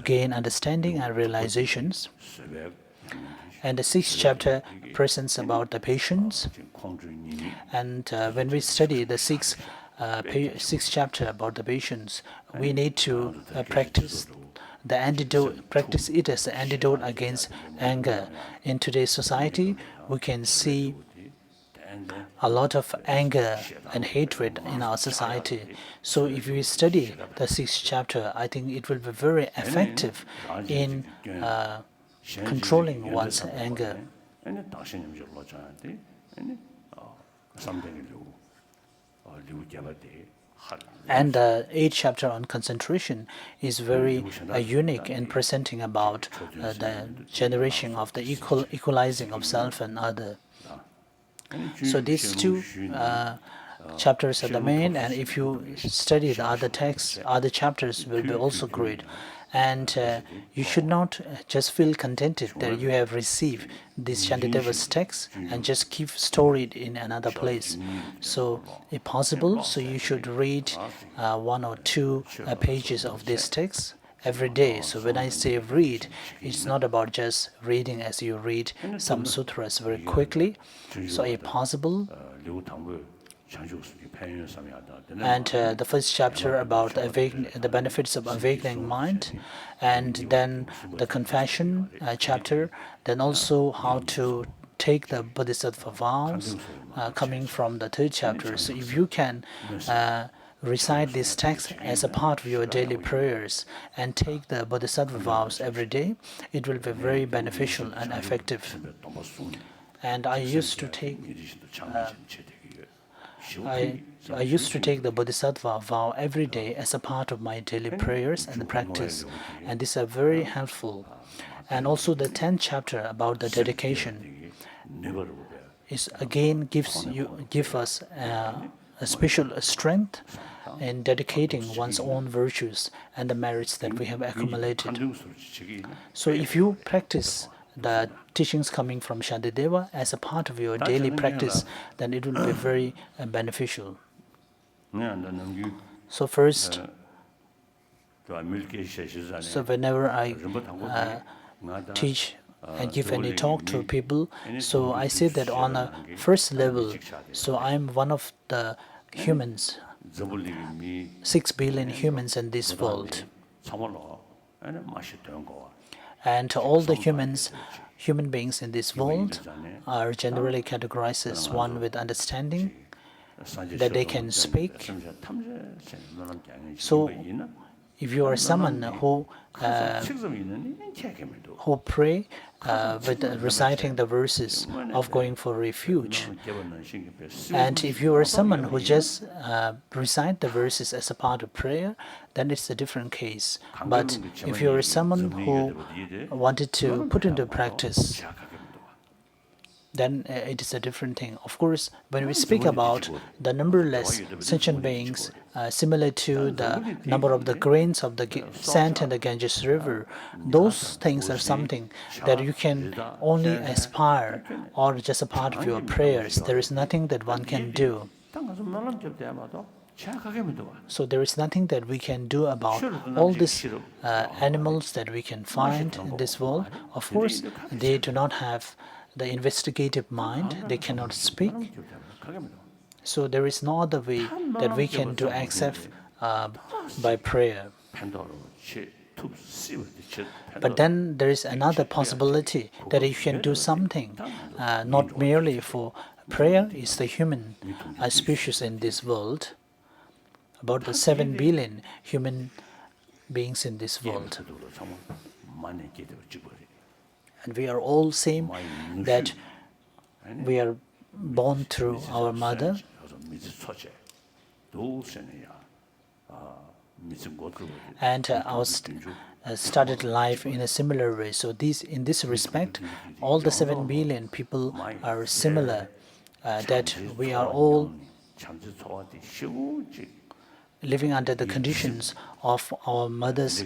gain understanding and realizations. And the 6th chapter presents about the patience. And when we study the 6th chapter about the patience, we need to practice it as the antidote against anger. In today's society, we can see a lot of anger and hatred in our society. So if we study the 6th chapter, I think it will be very effective in controlling one's anger. And the 8th chapter on concentration is very unique in presenting about the generation of the equalizing of self and other. So these two chapters are the main, and if you study the other texts, other chapters will be also great. And you should not just feel contented that you have received this Shantideva's text and just keep stored in another place. So, if possible, so you should read 1 or 2 pages of this text every day. So when I say read, it's not about just reading as you read some sutras very quickly. So if possible, and the first chapter about the benefits of awakening mind, and then the confession chapter, then also how to take the Bodhisattva vows coming from the 3rd chapter. So if you can recite this text as a part of your daily prayers and take the Bodhisattva vows every day, it will be very beneficial and effective. And I used to take the Bodhisattva vow every day as a part of my daily prayers and practice, and these are very helpful. And also the 10th chapter about the dedication is again give us a special strength in dedicating one's own virtues and the merits that we have accumulated. So if you practice the teachings coming from Shantideva as a part of your daily practice, then it will be very beneficial. So first, so whenever I teach and give any talk to people, so I say that on a first level, so I'm one of the humans, 6 billion humans in this world. And all the human beings in this world are generally categorized as one with understanding, that they can speak. So if you are someone who pray with reciting the verses of going for refuge, and if you are someone who just recite the verses as a part of prayer, then it's a different case. But if you are someone who wanted to put into practice, then it is a different thing. Of course, when we speak about the numberless sentient beings, similar to the number of the grains of the sand in the Ganges River, those things are something that you can only aspire or just a part of your prayers. There is nothing that one can do. So there is nothing that we can do about all these animals that we can find in this world. Of course, they do not have the investigative mind, they cannot speak. So there is no other way that we can do except by prayer. But then there is another possibility that you can do something, not merely for prayer, is the human species in this world, about the 7 billion human beings in this world. And we are all same, that we are born through our mother. And our started life in a similar way. So in this respect, all the 7 billion people are similar, that we are all living under the conditions of our mother's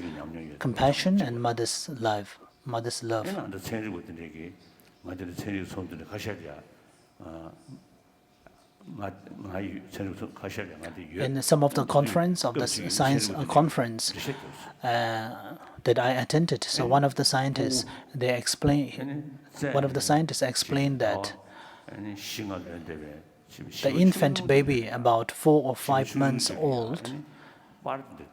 compassion and mother's love. In some of the conference of the science conference that I attended, so one of the scientists explained that the infant baby about 4 or 5 months old,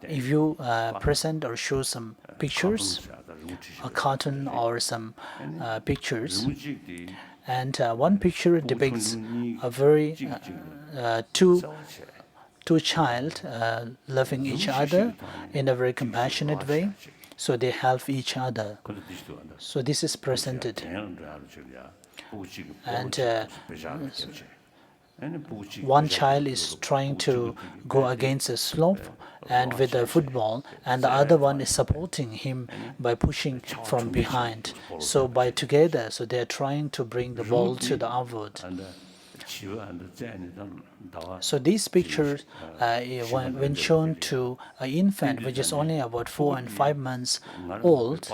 if you present or show some pictures, a cartoon or some pictures, and one picture depicts a very two child loving each other in a very compassionate way. So they help each other. So this is presented. And one child is trying to go against a slope and with a football, and the other one is supporting him by pushing from behind. So by together, so they are trying to bring the ball to the outward. So these pictures, when shown to an infant which is only about 4 and 5 months old,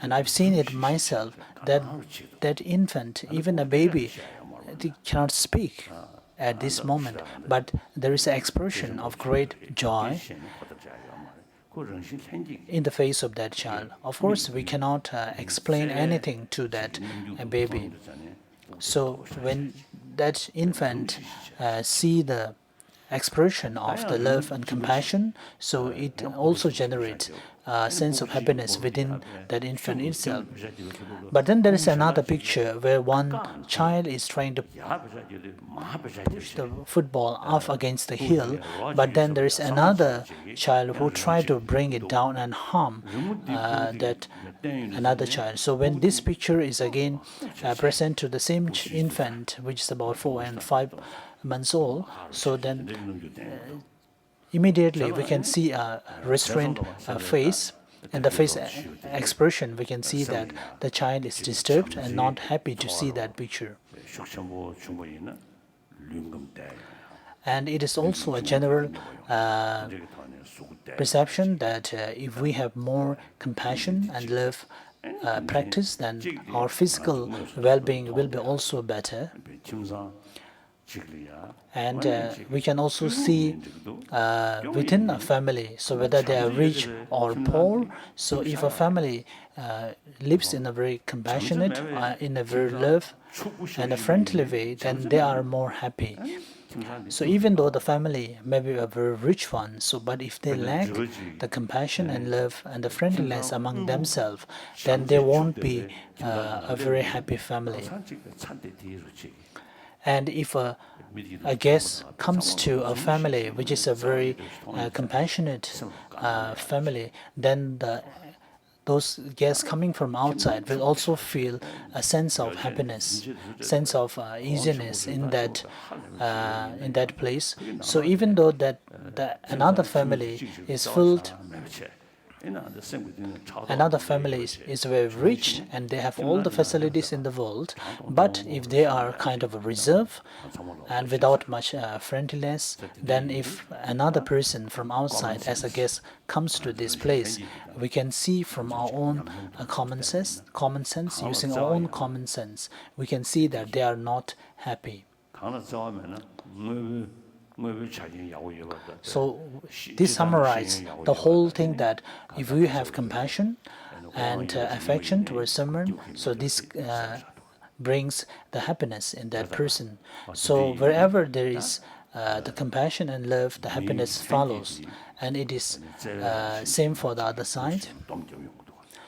and I've seen it myself, that infant, even a baby, they cannot speak at this moment, but there is an expression of great joy in the face of that child. Of course, we cannot explain anything to that baby. So when that infant see the expression of the love and compassion, so it also generates a sense of happiness within that infant itself. But then there is another picture where one child is trying to push the football off against the hill, but then there is another child who tried to bring it down and harm that another child. So when this picture is again present to the same infant, which is about 4 and 5 months old, so then immediately we can see a restrained face. In the face expression, we can see that the child is disturbed and not happy to see that picture. And it is also a general perception that if we have more compassion and love practice, then our physical well-being will be also better. And we can also see within a family, so whether they are rich or poor, so if a family lives in a very compassionate, in a very love and a friendly way, then they are more happy. So even though the family may be a very rich one, so but if they lack the compassion and love and the friendliness among themselves, then they won't be a very happy family. And if a guest comes to a family which is a very compassionate family, then those guests coming from outside will also feel a sense of happiness, sense of easiness in that place. So even though that another family is filled, another family is very rich and they have all the facilities in the world, but if they are kind of a reserve and without much friendliness, then if another person from outside as a guest comes to this place, we can see from our own common sense, using our own common sense, we can see that they are not happy. So this summarizes the whole thing, that if we have compassion and affection towards someone, so this brings the happiness in that person. So wherever there is the compassion and love, the happiness follows, and it is same for the other side.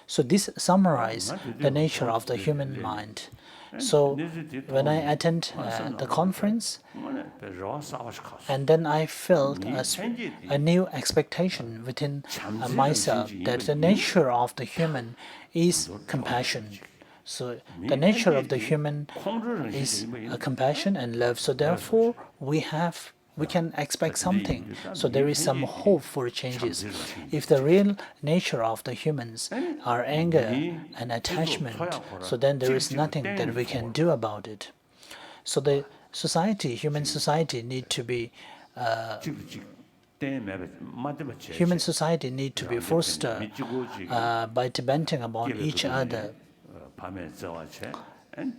So this summarizes the nature of the human mind. So when I attend the conference, and then I felt a new expectation within myself, that the nature of the human is compassion. So the nature of the human is compassion and love. So therefore we can expect something. So there is some hope for changes. If the real nature of the humans are anger and attachment, so then there is nothing that we can do about it. So the society, human society need to be fostered by depending upon each other.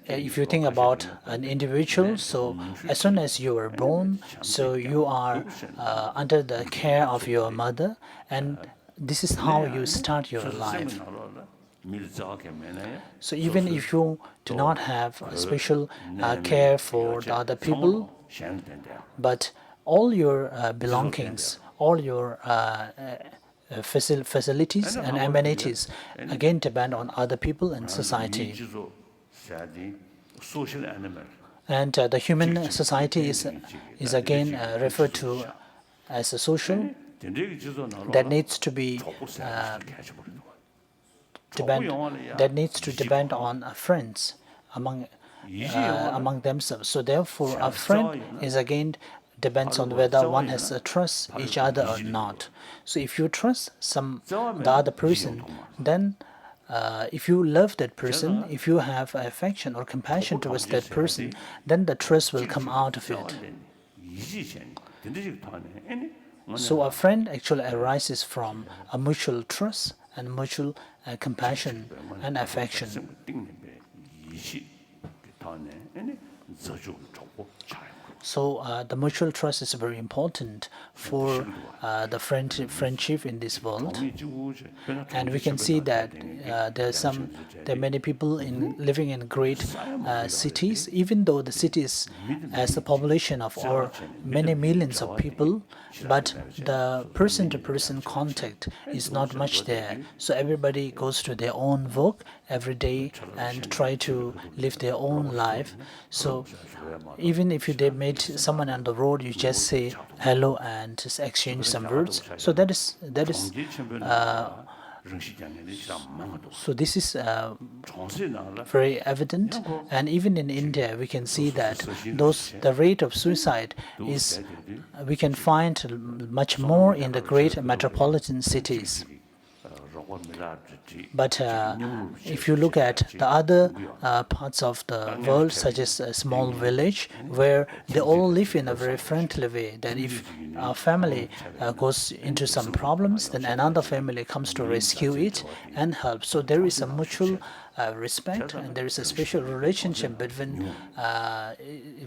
If you think about an individual, so as soon as you are born, so you are under the care of your mother, and this is how you start your life. So even if you do not have a special care for the other people, but all your belongings, all your facilities and amenities again depend on other people and society. And the human society is again referred to as a social that needs to be depend on friends among among themselves. So therefore, a friend is again depends on whether one has trust each other or not. So if you trust the other person, then if you love that person, if you have affection or compassion towards that person, then the trust will come out of it. So a friend actually arises from a mutual trust and mutual compassion and affection. So the mutual trust is very important for the friendship in this world, and we can see that there are many people living in great cities. Even though the cities has a population of many millions of people, but the person-to-person contact is not much there. So everybody goes to their own work every day and try to live their own life. So even if they meet someone on the road, you just say hello and just exchange some words. So this is very evident. And even in India, we can see that the rate of suicide is we can find much more in the great metropolitan cities. But if you look at the other parts of the world, such as a small village, where they all live in a very friendly way, that if a family goes into some problems, then another family comes to rescue it and help. So there is a mutual respect, and there is a special relationship between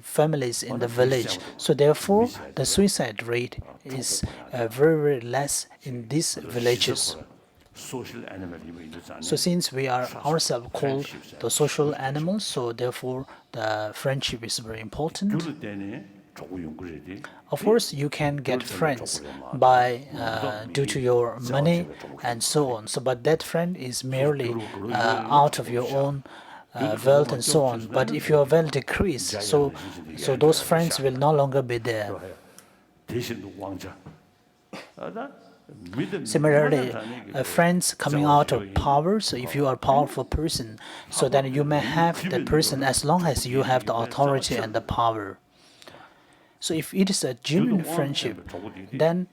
families in the village. So therefore, the suicide rate is very, very less in these villages. So since we are ourselves called the social animals, so therefore the friendship is very important. Of course, you can get friends by due to your money and so on. So, but that friend is merely out of your own wealth and so on. But if your wealth decrease, so those friends will no longer be there. Similarly, friends coming out of power, so if you are a powerful person, so then you may have that person as long as you have the authority and the power. So if it is a genuine friendship, then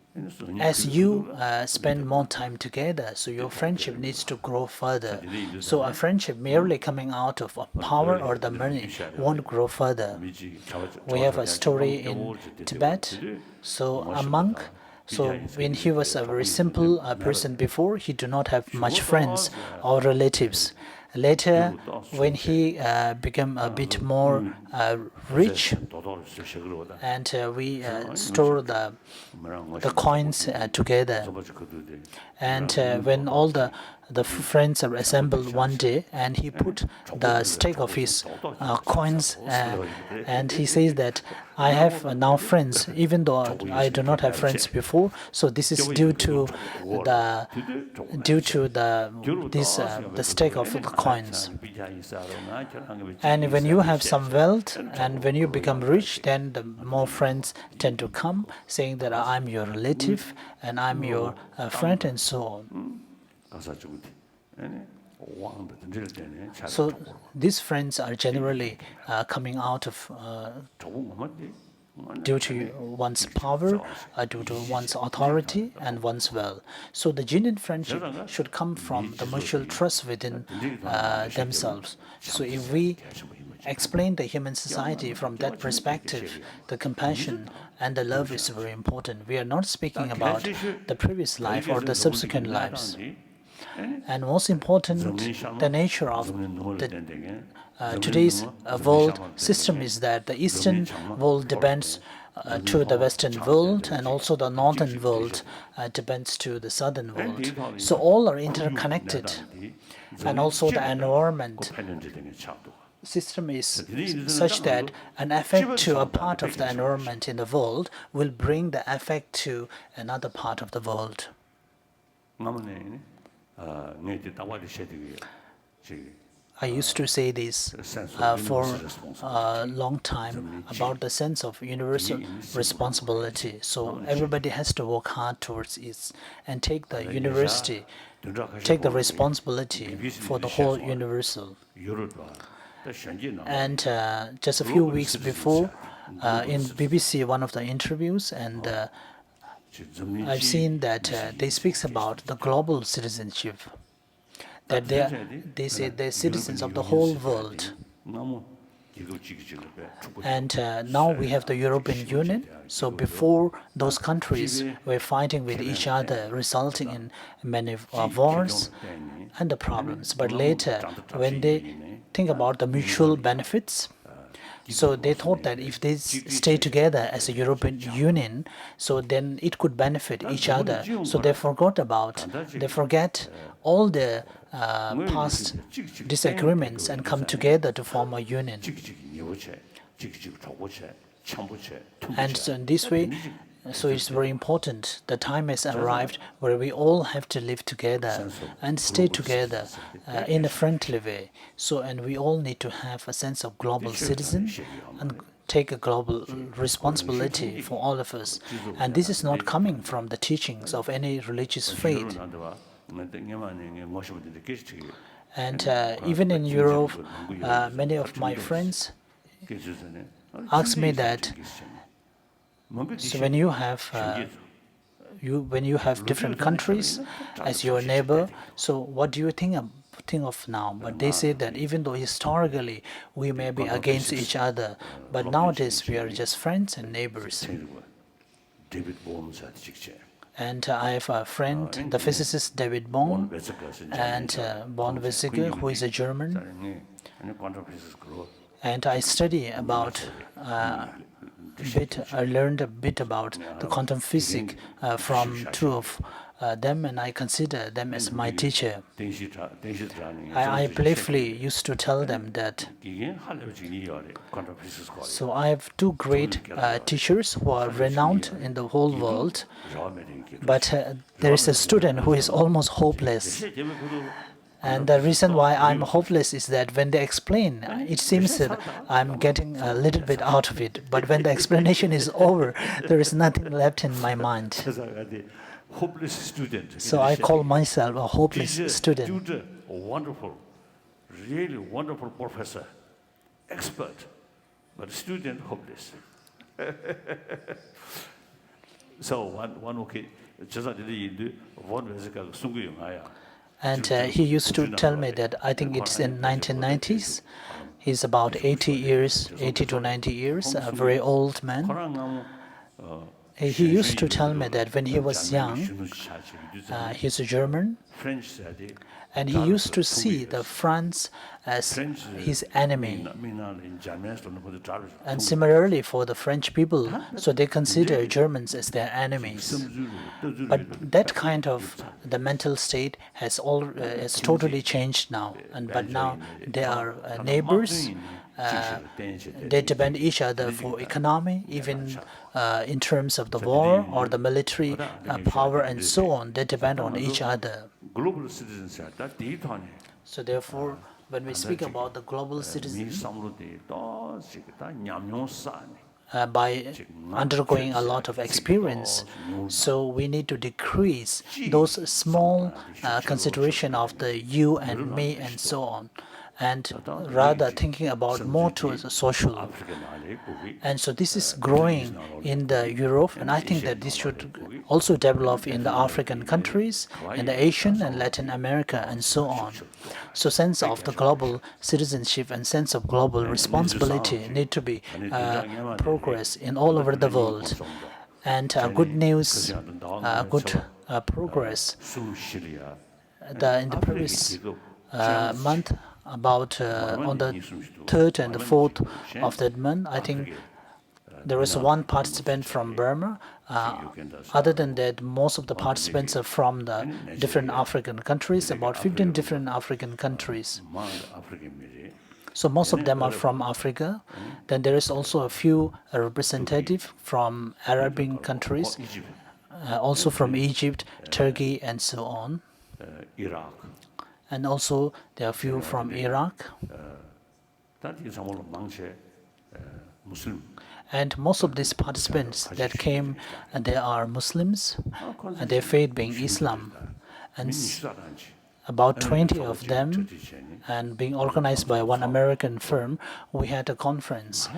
as you spend more time together, so your friendship needs to grow further. So a friendship merely coming out of power or the money won't grow further. We have a story in Tibet. So a monk, so when he was a very simple person before, he did not have much friends or relatives. Later, when he became a bit more rich, and we store the coins together, and when all the friends are assembled one day, and he put the stake of his coins, and he says that I have now friends, even though I do not have friends before. So this is due to the stake of the coins. And when you have some wealth and when you become rich, then the more friends tend to come, saying that I'm your relative and I'm your friend and so on. So these friends are generally coming out of due to one's power, due to one's authority and one's will. So the genuine friendship should come from the mutual trust within themselves. So if we explain the human society from that perspective, the compassion and the love is very important. We are not speaking about the previous life or the subsequent lives. And most important, the nature of today's world system is that the Eastern world depends to the Western world, and also the Northern world depends to the Southern world. So all are interconnected, and also the environment system is such that an effect to a part of the environment in the world will bring the effect to another part of the world. I used to say this for a long time about the sense of universal responsibility. So everybody has to work hard towards it and take the responsibility for the whole universal. And just a few weeks before, in BBC, one of the interviews, and I've seen that they speaks about the global citizenship, that they say they're citizens of the whole world. And now we have the European Union. So before, those countries were fighting with each other, resulting in many wars and the problems. But later, when they think about the mutual benefits, so they thought that if they stay together as a European Union, so then it could benefit each other. So they forget all the past disagreements and come together to form a union. And so in this way, so it's very important. The time has arrived where we all have to live together and stay together in a friendly way. So, and we all need to have a sense of global citizen and take a global responsibility for all of us. And this is not coming from the teachings of any religious faith. And even in Europe, many of my friends ask me that, so when you have different countries as your neighbor, so what do you think of now? But they say that even though historically we may be against each other, but nowadays we are just friends and neighbors. And I have a friend, the physicist David Bohm, and Bonn-Wessiger, who is a German. And I study about I learned a bit about the quantum physics from two of them, and I consider them as my teacher. I playfully used to tell them that. So I have two great teachers who are renowned in the whole world, but there is a student who is almost hopeless. And the reason why I'm hopeless is that when they explain, it seems that I'm getting a little bit out of it. But when the explanation is over, there is nothing left in my mind. So I call myself a hopeless student. Wonderful, really wonderful professor, expert, but student hopeless. So one okay, and he used to tell me that I think it's in 1990s. He's about 80 to 90 years, a very old man. He used to tell me that when he was young, he's a German, and he used to see the France as his enemy. And similarly for the French people, so they consider Germans as their enemies. But that kind of the mental state has totally changed now. But now they are neighbors. They depend each other for economy, even in terms of the war or the military power and so on. They depend on each other. So therefore, when we speak about the global citizen, by undergoing a lot of experience, so we need to decrease those small consideration of the you and me and so on, and rather thinking about more towards the social. And so this is growing in the Europe, and I think that this should also develop in the African countries, in the Asian and Latin America, and so on. So sense of the global citizenship and sense of global responsibility need to be progress in all over the world. And good news, good progress. In the previous month, about on the 3rd and the 4th of that month, I think there was one participant from Burma. Other than that, most of the participants are from the different African countries, about 15 different African countries. So most of them are from Africa. Then there is also a few representatives from Arabian countries, also from Egypt, Turkey, and so on. And also there are a few from Iraq. And most of these participants that came, they are Muslims, and their faith being Islam. about 20 of them, and being organized by one American firm, we had a conference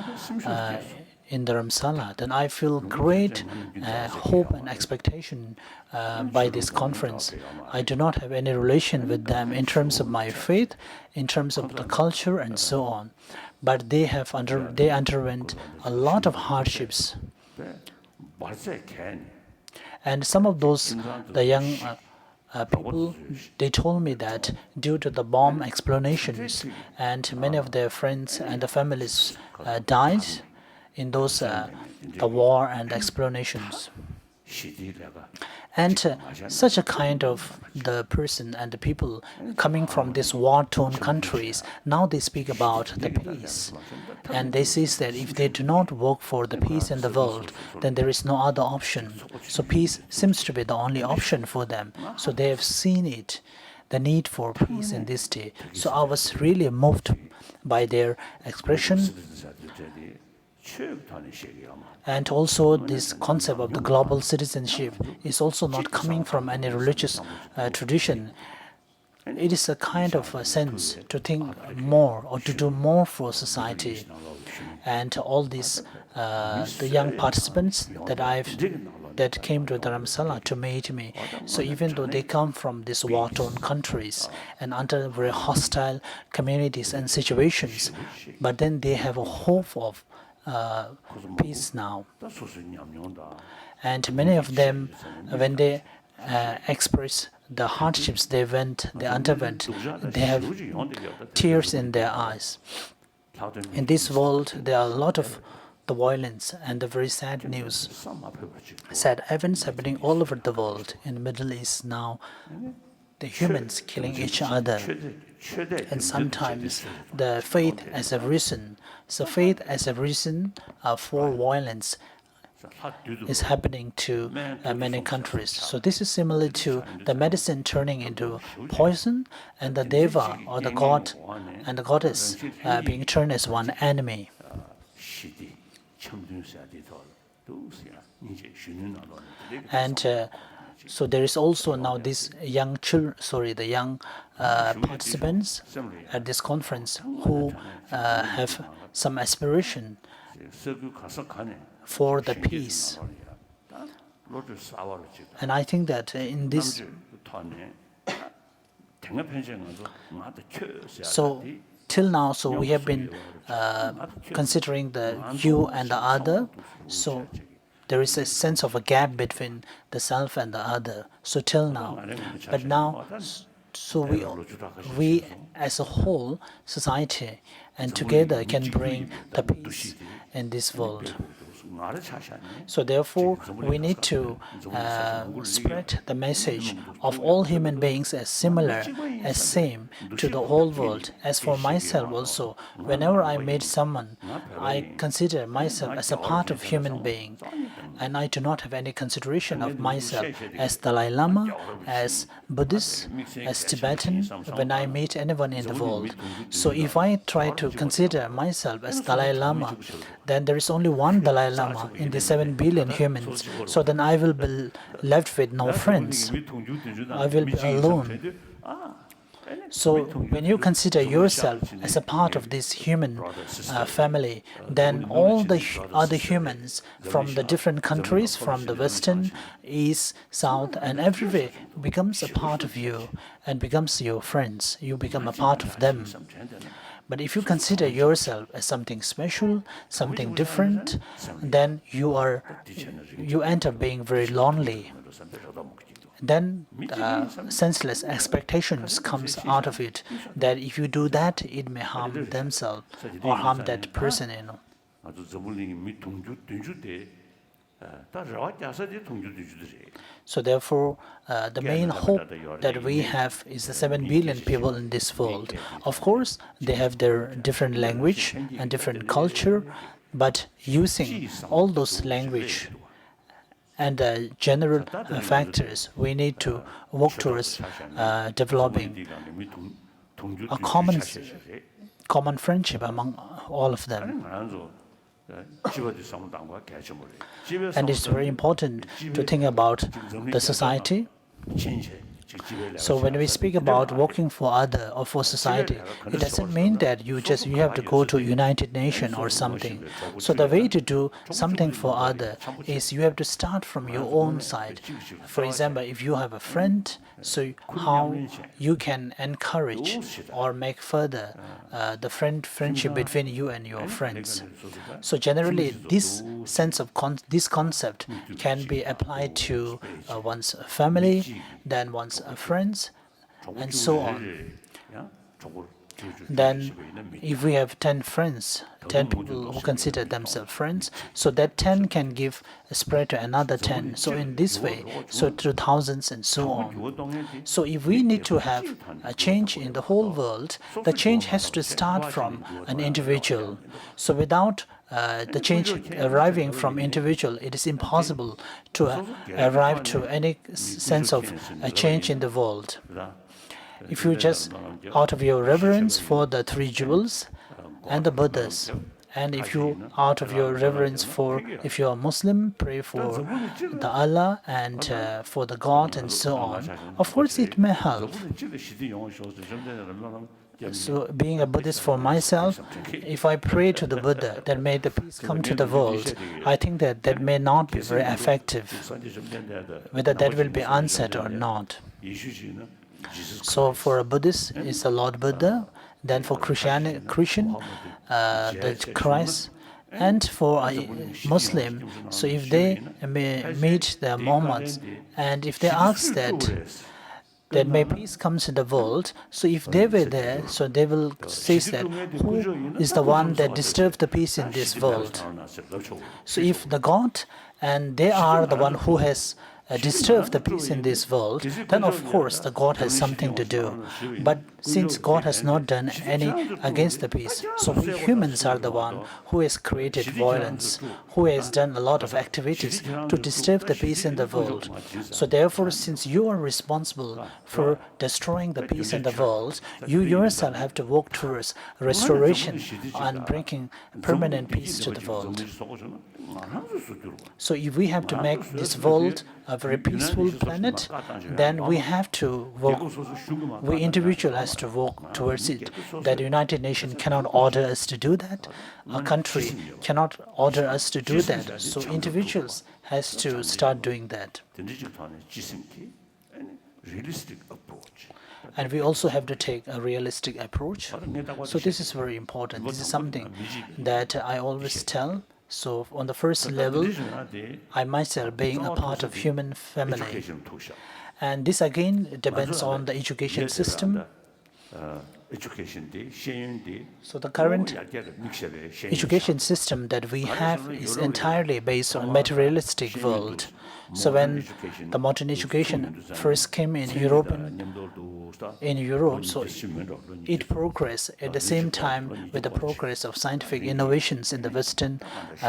in Dharamsala. Then I feel great hope and expectation by this conference. I do not have any relation with them in terms of my faith, in terms of the culture, and so on. But they underwent a lot of hardships. And some of those, the young people, they told me that due to the bomb explanations, and many of their friends and the families died in those the war and explanations. And such a kind of the person and the people coming from these war-torn countries, now they speak about the peace. And they say that if they do not work for the peace in the world, then there is no other option. So peace seems to be the only option for them. So they have seen it, the need for peace in this day. So I was really moved by their expression. And also this concept of the global citizenship is also not coming from any religious tradition. It is a kind of a sense to think more or to do more for society. And all these the young participants that came to Dharamsala to meet me. So even though they come from these war-torn countries and under very hostile communities and situations, but then they have a hope of peace now. And many of them, when they express the hardships they underwent, they have tears in their eyes. In this world, there are a lot of the violence and the very sad news, sad events happening all over the world. In the Middle East now, the humans killing each other. And sometimes the faith as a reason. So faith as a reason for violence is happening to many countries. So this is similar to the medicine turning into poison, and the deva or the god and the goddess being turned as one enemy. And so there is also now these young participants at this conference who have some aspiration for the peace. And I think that in this, so till now, so we have been considering the you and the other. So there is a sense of a gap between the self and the other. So till now, but now, so we as a whole society and together can bring the peace in this world. So therefore, we need to spread the message of all human beings as similar, as same to the whole world. As for myself also, whenever I meet someone, I consider myself as a part of human being. And I do not have any consideration of myself as Dalai Lama, as Buddhist, as Tibetan, when I meet anyone in the world. So if I try to consider myself as Dalai Lama, then there is only one Dalai Lama in the 7 billion humans. So then I will be left with no friends. I will be alone. So when you consider yourself as a part of this human family, then all the other humans from the different countries, from the Western, East, South, and everywhere becomes a part of you and becomes your friends. You become a part of them. But if you consider yourself as something special, something different, then you end up being very lonely. Then senseless expectations comes out of it, that if you do that, it may harm themselves or harm that person, So therefore, the main hope that we have is the 7 billion people in this world. Of course, they have their different language and different culture, but using all those language and the general factors, we need to work towards developing a common friendship among all of them. And it's very important to think about the society So when we speak about working for other or for society, it doesn't mean that you have to go to United Nations or something. So the way to do something for other is you have to start from your own side. For example, if you have a friend, so how you can encourage or make further the friendship between you and your friends. So generally, this sense of this concept can be applied to one's family, then one's friends, and so on. Then if we have 10 friends, 10 people who consider themselves friends, so that 10 can give a spread to another 10. So in this way, so to thousands and so on. So if we need to have a change in the whole world, the change has to start from an individual. So without the change arriving from individual, it is impossible to arrive to any sense of a change in the world. If you just, out of your reverence for the three jewels and the Buddhas, and if you, out of your reverence for, if you are Muslim, pray for the Allah and for the God and so on, of course it may help. So being a Buddhist for myself, if I pray to the Buddha that may the peace come to the world, I think that that may not be very effective, whether that will be answered or not. So for a Buddhist, it's the Lord Buddha. Then for Christian, the Christ. And for a Muslim, so if they meet the Muhammads, and if they ask that may peace comes in the world, so if they were there, so they will say that who is the one that disturbs the peace in this world? So if the God, and they are the one who has disturb the peace in this world, then of course the God has something to do. But since God has not done any against the peace, so we humans are the one who has created violence, who has done a lot of activities to disturb the peace in the world. So therefore, since you are responsible for destroying the peace in the world, you yourself have to work towards restoration and bringing permanent peace to the world. So if we have to make this world a very peaceful planet, then we have to work, we individual has to work towards it. That United Nations cannot order us to do that. A country cannot order us to do that. So individuals has to start doing that. And we also have to take a realistic approach. So this is very important. This is something that I always tell. So on the first level, I myself being a part of human family. And this again depends on the education system. So the current education system that we have is entirely based on materialistic world. So when the modern education first came in Europe, so it progressed at the same time with the progress of scientific innovations in the Western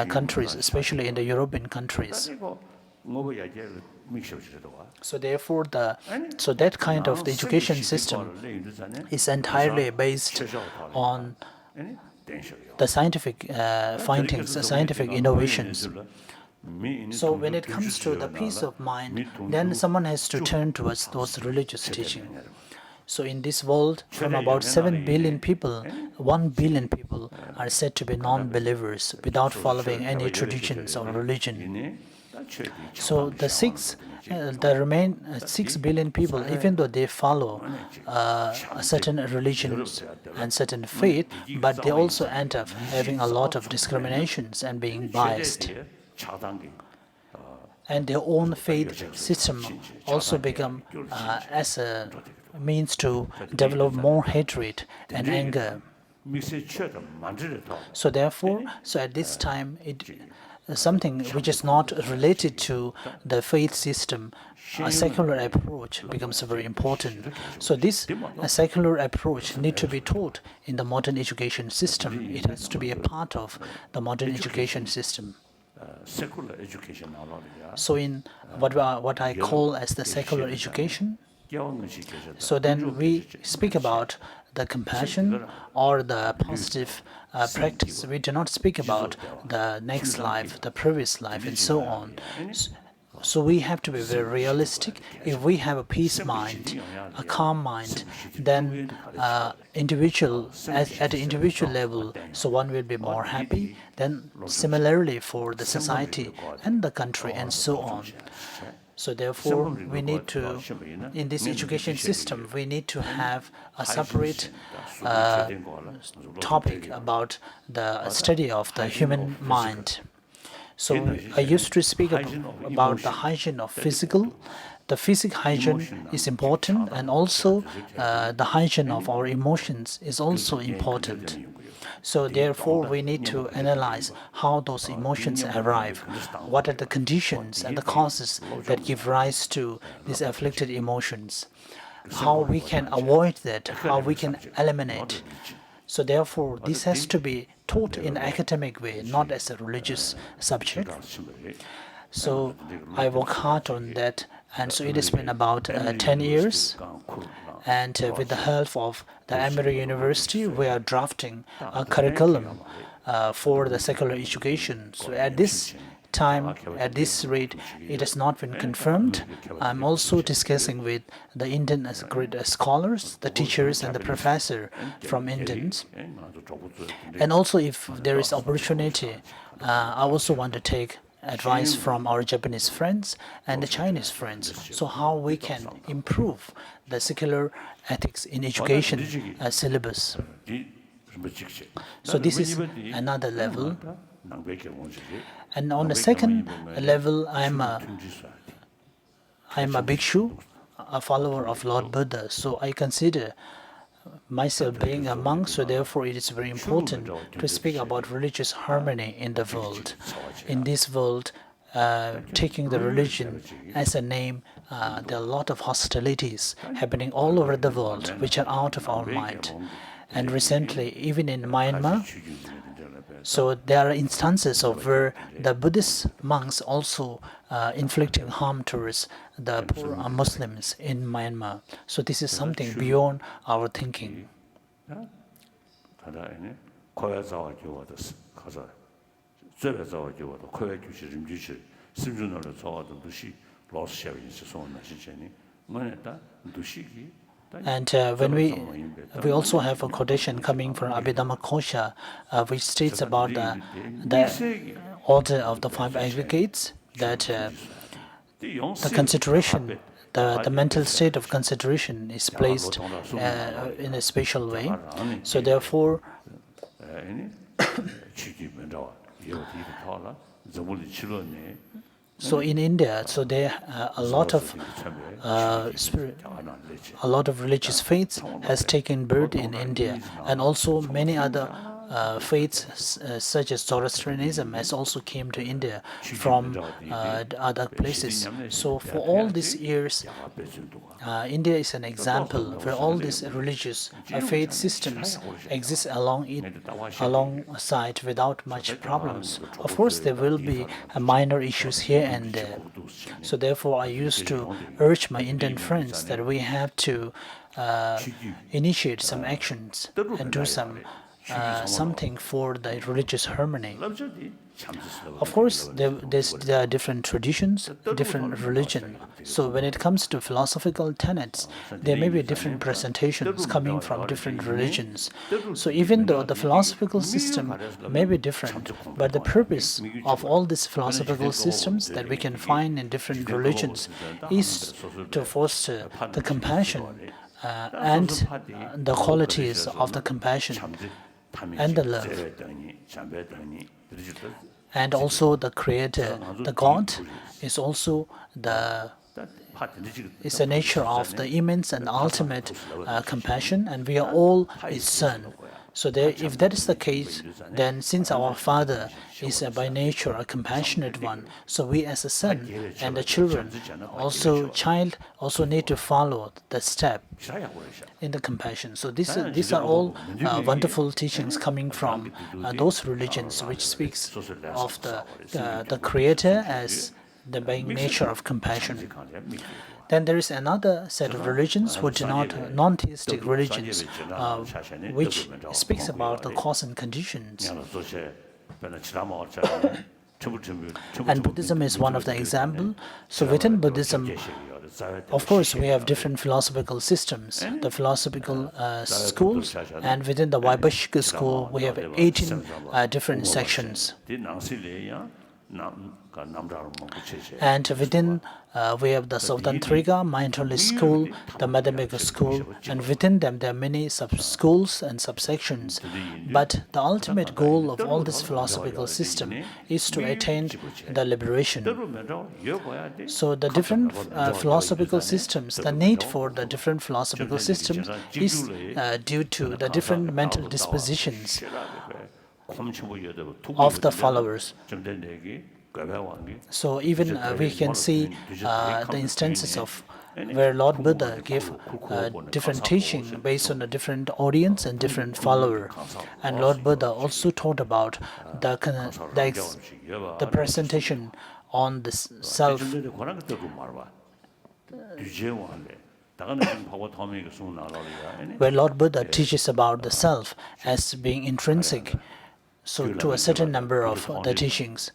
countries, especially in the European countries. So therefore, that kind of the education system is entirely based on the scientific findings, the scientific innovations. So when it comes to the peace of mind, then someone has to turn towards those religious teachings. So in this world, from about 7 billion people, 1 billion people are said to be non-believers without following any traditions or religion. So the remain 6 billion people, even though they follow a certain religions and certain faith, but they also end up having a lot of discriminations and being biased. And their own faith system also become as a means to develop more hatred and anger. So therefore, so at this time, something which is not related to the faith system, a secular approach becomes very important. So this secular approach needs to be taught in the modern education system. It has to be a part of the modern education system. So in what I call as the secular education, so then we speak about the compassion or the positive practice. We do not speak about the next life, the previous life, and so on. So we have to be very realistic. If we have a peace mind, a calm mind, then at the individual level, so one will be more happy. Then similarly for the society and the country and so on. So therefore, we need to, in this education system, we need to have a separate topic about the study of the human mind. So I used to speak about the hygiene of physical. The physical hygiene is important, and also the hygiene of our emotions is also important. So therefore, we need to analyze how those emotions arrive, what are the conditions and the causes that give rise to these afflicted emotions, how we can avoid that, how we can eliminate. So therefore, this has to be taught in an academic way, not as a religious subject. So I work hard on that, and so it has been about 10 years. And with the help of the Emory University, we are drafting a curriculum for the secular education. So at this time, at this rate, it has not been confirmed. I'm also discussing with the Indian scholars, the teachers and the professor from Indians. And also if there is opportunity, I also want to take advice from our Japanese friends and the Chinese friends. So how we can improve the secular ethics in education syllabus. So this is another level. And on the second level, I'm a bhikshu, a follower of Lord Buddha. So I consider myself being a monk, so therefore it is very important to speak about religious harmony in the world. In this world, taking the religion as a name, there are a lot of hostilities happening all over the world, which are out of our mind. And recently, even in Myanmar, so there are instances of where the Buddhist monks also inflicting harm towards the poor Muslims in Myanmar. So this is something beyond our thinking. And when we also have a quotation coming from Abhidhamma Kosha, which states about the order of the five aggregates, that the consideration, the mental state of consideration is placed in a special way. So therefore, so in India, so there are a lot of religious faiths has taken birth in India, and also many other faiths such as Zoroastrianism has also came to India from other places. So for all these years, India is an example where all these religious faith systems exist alongside without much problems. Of course, there will be minor issues here and there. So therefore, I used to urge my Indian friends that we have to initiate some actions and do something for the religious harmony. Of course, there are different traditions, different religion. So when it comes to philosophical tenets, there may be different presentations coming from different religions. So even though the philosophical system may be different, but the purpose of all these philosophical systems that we can find in different religions is to foster the compassion and the qualities of the compassion and the love. And also the Creator, the God, is also the nature of the immense and ultimate compassion, and we are all His Son. So if that is the case, then since our Father is by nature a compassionate one, so we as a son and the children, also need to follow the step in the compassion. So these are all wonderful teachings coming from those religions which speaks of the Creator as the being nature of compassion. Then there is another set of religions which are not non-theistic religions, which speaks about the cause and conditions. And Buddhism is one of the examples. So within Buddhism, of course, we have different philosophical systems, the philosophical schools, and within the Vaibhashika school, we have 18 different sections. And within we have the Sautantrika, Mindfulness school, the Madhyamika school, and within them there are many sub-schools and subsections. But the ultimate goal of all this philosophical system is to attain the liberation. So the different philosophical systems, the need for the different philosophical systems is due to the different mental dispositions of the followers. So even we can see the instances of where Lord Buddha gave different teaching based on a different audience and different follower. And Lord Buddha also taught about the presentation on the self. Where Lord Buddha teaches about the self as being intrinsic, so to a certain number of the teachings.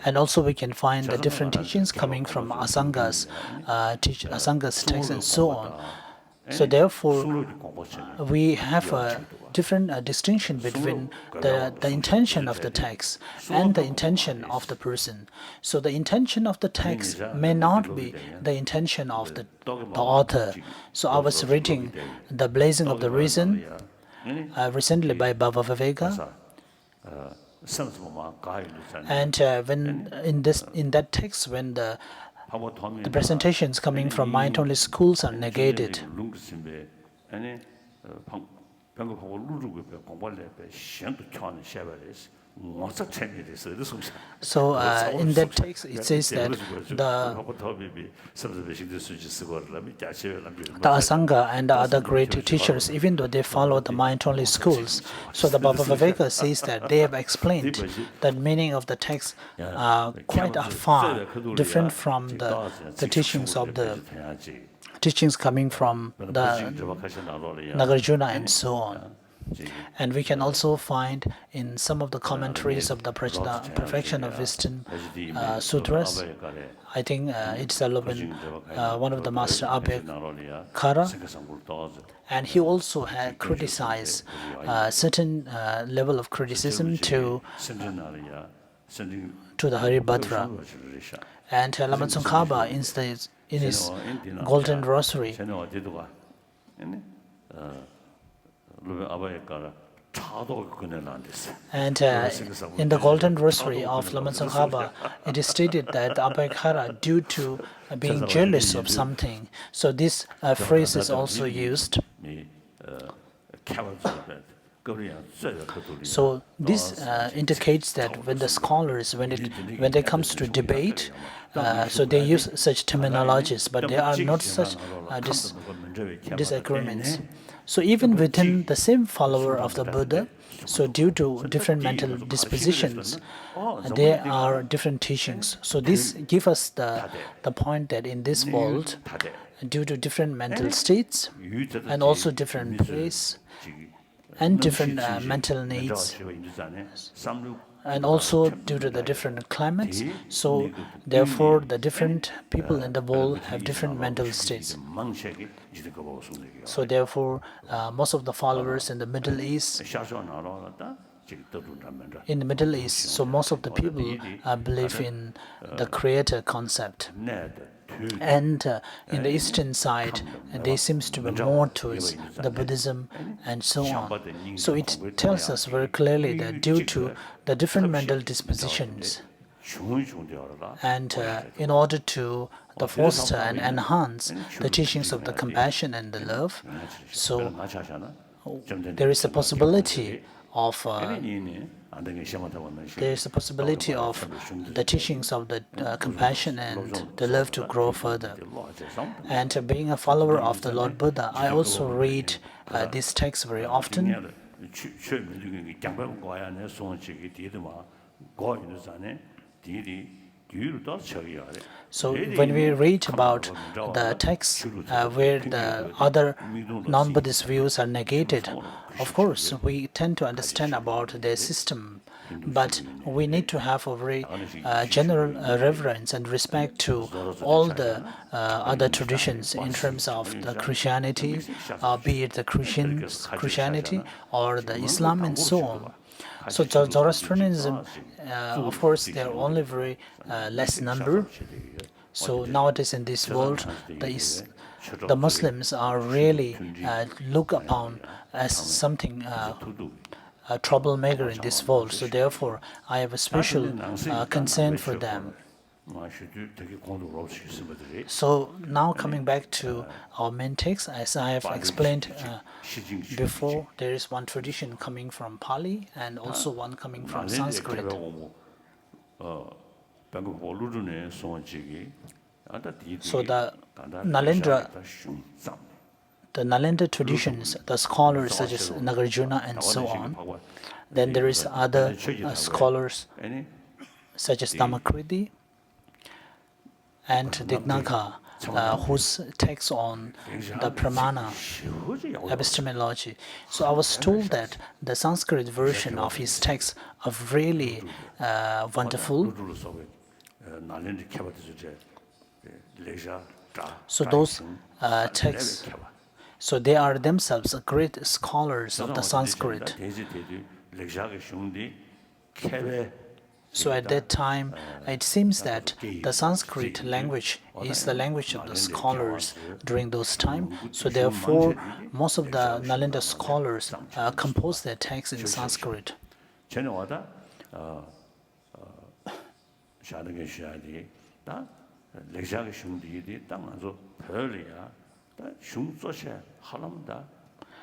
And also we can find the different teachings coming from Asanga's text and so on. So therefore, we have a different distinction between the intention of the text and the intention of the person. So the intention of the text may not be the intention of the author. So I was reading The Blazing of the Reason recently by Baba Viveka. And when in that text, when the presentations coming from mind-only schools are negated, so in that text it says that the Asanga and the other great teachers, even though they follow the mind-only schools, so the Baba Viveka says that they have explained the meaning of the text quite far different from the teachings of the teachings coming from the Nagarjuna and so on. And we can also find in some of the commentaries of the Perfection of Wisdom sutras, I think it's one of the Master Abhyankara, and he also had criticized certain level of criticism to the Haribhadra. And Lama Tsongkhapa in his Golden Rosary, and in the Golden Rosary of Lama Tsongkhapa, it is stated that Abhyankara, due to being jealous of something, so this phrase is also used. So this indicates that when the scholars, when they comes to debate, so they use such terminologies, but there are not such disagreements. So even within the same follower of the Buddha, so due to different mental dispositions, there are different teachings. So this gives us the point that in this world, due to different mental states and also different place and different mental needs, and also due to the different climates, so therefore the different people in the world have different mental states. So therefore most of the followers in the Middle East, so most of the people believe in the creator concept. And in the eastern side, there seems to be more towards the Buddhism and so on. So it tells us very clearly that due to the different mental dispositions, and in order to foster and enhance the teachings of the compassion and the love, so there is a possibility of the teachings of the compassion and the love to grow further. And being a follower of the Lord Buddha, I also read these texts very often. So when we read about the texts where the other non-Buddhist views are negated, of course, we tend to understand about their system. But we need to have a very general reverence and respect to all the other traditions in terms of the Christianity, be it the Christianity or the Islam and so on. So Zoroastrianism, of course, they are only very less number. So nowadays in this world, the Muslims are really looked upon as something a troublemaker in this world. So therefore, I have a special concern for them. So now coming back to our main text, as I have explained before, there is one tradition coming from Pali and also one coming from Sanskrit. So the Nalanda traditions, the scholars such as Nagarjuna and so on. Then there is other scholars such as Dhammakriti and Dignaga, whose texts on the Pramana epistemology. So I was told that the Sanskrit version of his texts are really wonderful. So those texts, so they are themselves great scholars of the Sanskrit. So at that time, it seems that the Sanskrit language is the language of the scholars during those times. So therefore, most of the Nalanda scholars composed their texts in Sanskrit.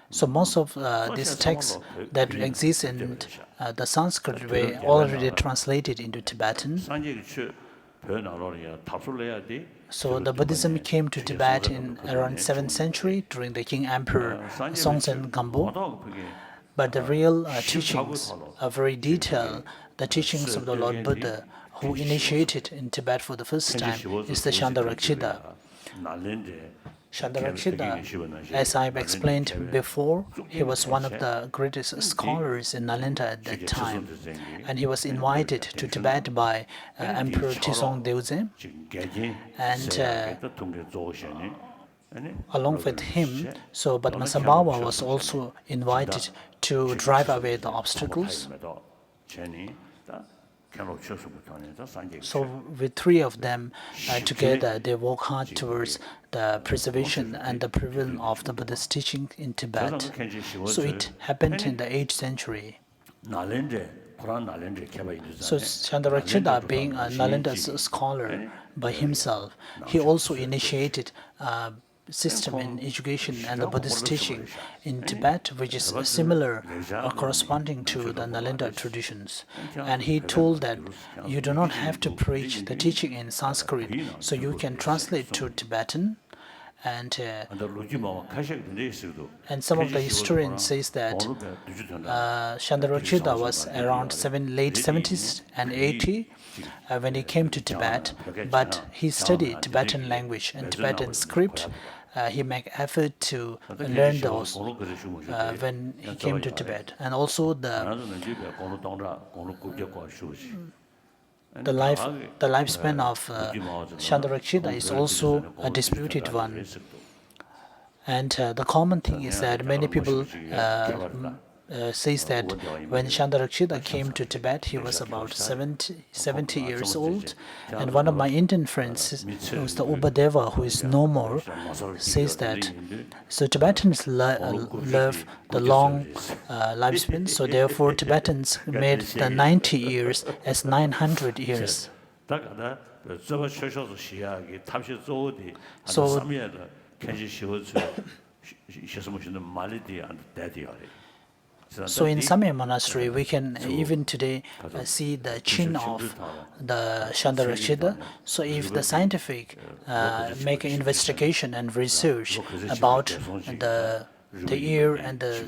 So most of these texts that exist in the Sanskrit were already translated into Tibetan. So the Buddhism came to Tibet in around 7th century during the King Emperor Songtsen Gampo. But the real teachings are very detailed. The teachings of the Lord Buddha, who initiated in Tibet for the first time, is the Shandarakshita. Shandarakshita, as I've explained before, he was one of the greatest scholars in Nalanda at that time, and he was invited to Tibet by Emperor Tizong Deoze, and along with him, so Padmasambhava was also invited to drive away the obstacles. So with three of them together, they work hard towards the preservation and the prevalence of the Buddhist teaching in Tibet. So it happened in the 8th century. So Shandarakshita, being a Nalanda scholar by himself, he also initiated system in education and the Buddhist teaching in Tibet, which is similar or corresponding to the Nalanda traditions. And he told that you do not have to preach the teaching in Sanskrit, so you can translate to Tibetan. And some of the historians says that Shandarakshita was around late 70s and 80s when he came to Tibet, but he studied Tibetan language and Tibetan script. He made effort to learn those when he came to Tibet, and also the lifespan of Shandarakshita is also a disputed one. And the common thing is that many people says that when Shandarakshita came to Tibet, he was about 70 years old. And one of my Indian friends, who's the Ubadeva, who is no more, says that so Tibetans love the long lifespan, so therefore Tibetans made the 90 years as 900 years. So in Samye Monastery, we can even today see the chin of the Shandarakshita. So if the scientific make an investigation and research about the the ear and the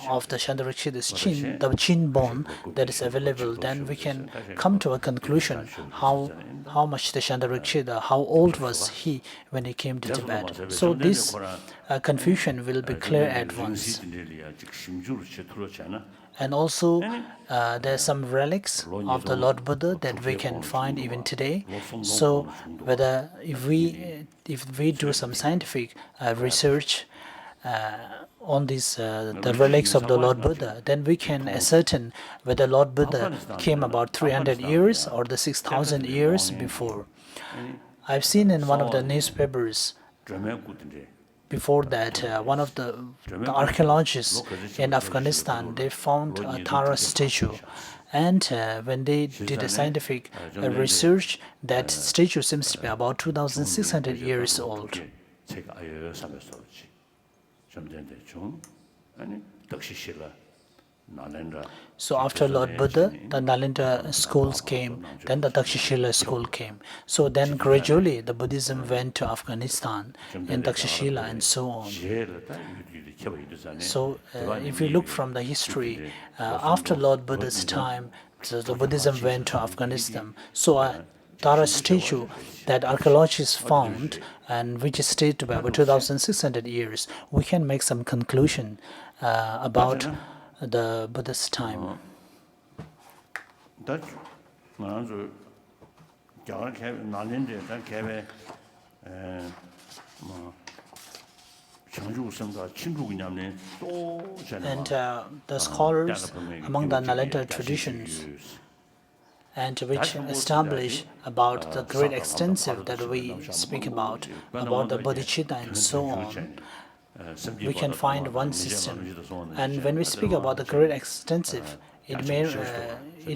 of the Shandarikshida's chin, the chin bone that is available, then we can come to a conclusion how much the Shandarikshida, how old was he when he came to Tibet. So this confusion will be clear at once. And also, there are some relics of the Lord Buddha that we can find even today. So, whether if we do some scientific research on these the relics of the Lord Buddha, then we can ascertain whether Lord Buddha came about 300 years or the 6,000 years before. I've seen in one of the newspapers before that, one of the archaeologists in Afghanistan, they found a Tara statue. And when they did a scientific research, that statue seems to be about 2,600 years old. So after Lord Buddha, the Nalanda schools came, then the Takshashila school came. So then gradually the Buddhism went to Afghanistan in Takshashila and so on. So if you look from the history, after Lord Buddha's time, so the Buddhism went to Afghanistan. So a Tara statue that archaeologists found, and which is dated to be about 2,600 years, we can make some conclusion about the Buddhist time. And the scholars among the Nalanda traditions, and which establish about the great extensive that we speak about the bodhicitta and so on, we can find one system. And when we speak about the great extensive, it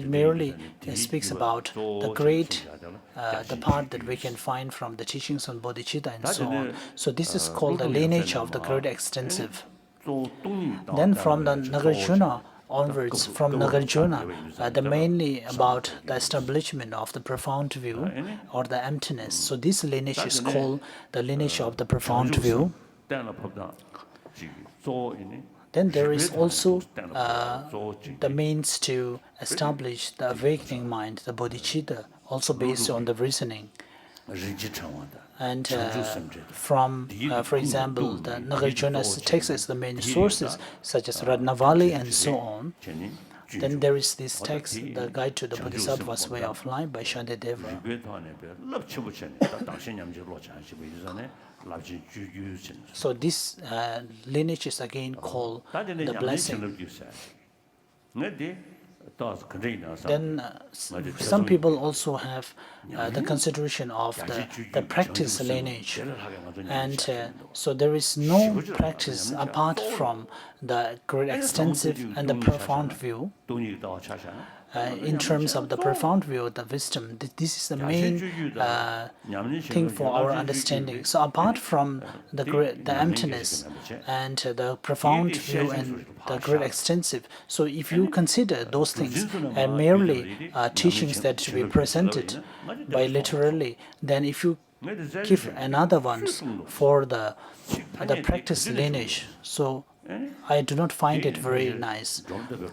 merely speaks about the great, the part that we can find from the teachings on bodhicitta and so on. So this is called the lineage of the great extensive. Then from the Nagarjuna onwards, from Nagarjuna, the mainly about the establishment of the profound view or the emptiness. So this lineage is called the lineage of the profound view. Then there is also the means to establish the awakening mind, the bodhicitta, also based on the reasoning. And from, for example, the Nagarjuna's texts as the main sources, such as Ratnavali and so on. Then there is this text, the Guide to the Bodhisattva's Way of Life by Shantideva. So this lineage is again called the blessing. Then some people also have the consideration of the practice lineage. And so there is no practice apart from the great extensive and the profound view. In terms of the profound view, the wisdom, this is the main thing for our understanding. So apart from the emptiness and the profound view and the great extensive, so if you consider those things and merely teachings that to be presented by literally, then if you give another ones for the practice lineage, so I do not find it very nice.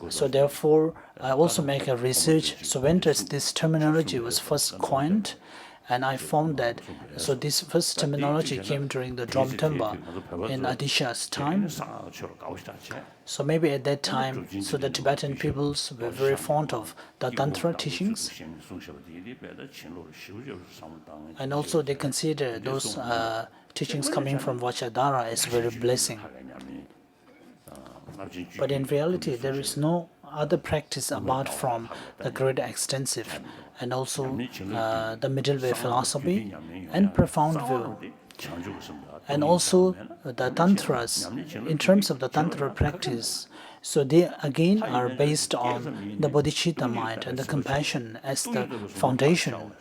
So therefore, I also make a research. So when this terminology was first coined, and I found that, so this first terminology came during the Dromtemba in Adisha's time. So maybe at that time, so the Tibetan peoples were very fond of the Tantra teachings. And also they consider those teachings coming from Vajradhara as very blessing. But in reality, there is no other practice apart from the great extensive and also the middle way philosophy and profound view. And also the tantras, in terms of the tantra practice, so they again are based on the bodhicitta mind and the compassion as the foundation.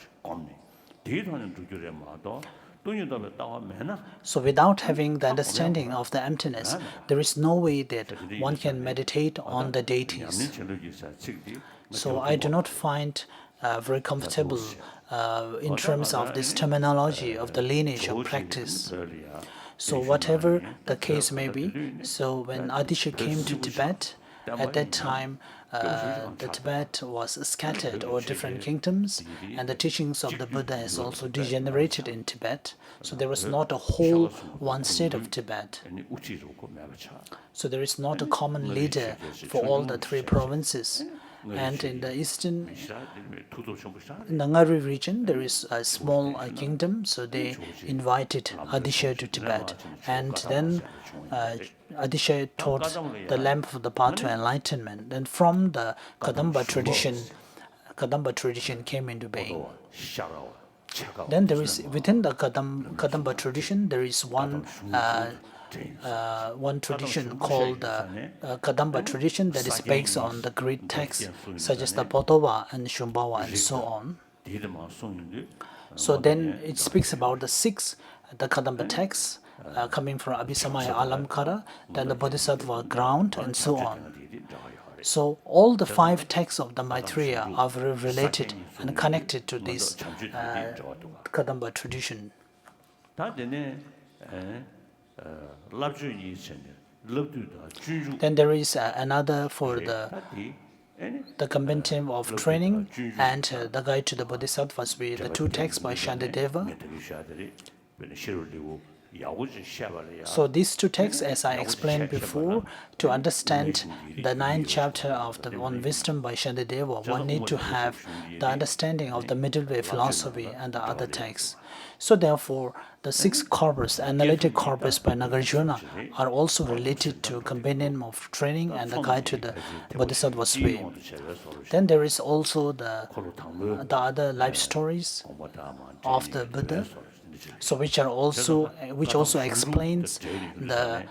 So without having the understanding of the emptiness, there is no way that one can meditate on the deities. So I do not find very comfortable in terms of this terminology of the lineage of practice. So whatever the case may be, so when Adisha came to Tibet, at that time, the Tibet was scattered over different kingdoms, and the teachings of the Buddha has also degenerated in Tibet. So there was not a whole one state of Tibet. So there is not a common leader for all the three provinces. And in the eastern Nangari region, there is a small kingdom, so they invited Adisha to Tibet. And then Adisha taught the lamp of the path to enlightenment. And from the Kadamba tradition came into being. Then there is, within the Kadamba tradition, there is one tradition called the Kadamba tradition that is based on the great texts such as the Bodhisattva and Shumbawa and so on. So then it speaks about the Kadamba texts coming from Abhisamaya Alamkara, then the Bodhisattva ground and so on. So all the 5 texts of the Maitreya are very related and connected to this Kadamba tradition. Then there is another for the Comparative of training and the guide to the Bodhisattvas with the 2 texts by Shantideva. So these 2 texts, as I explained before, to understand the 9th chapter of the On Wisdom by Shantideva, one need to have the understanding of the middle way philosophy and the other texts. So therefore, the 6 corpus, analytic corpus by Nagarjuna, are also related to companion of training and the guide to the Bodhisattva's way. Then there is also the other life stories of the Buddha, so which also explains the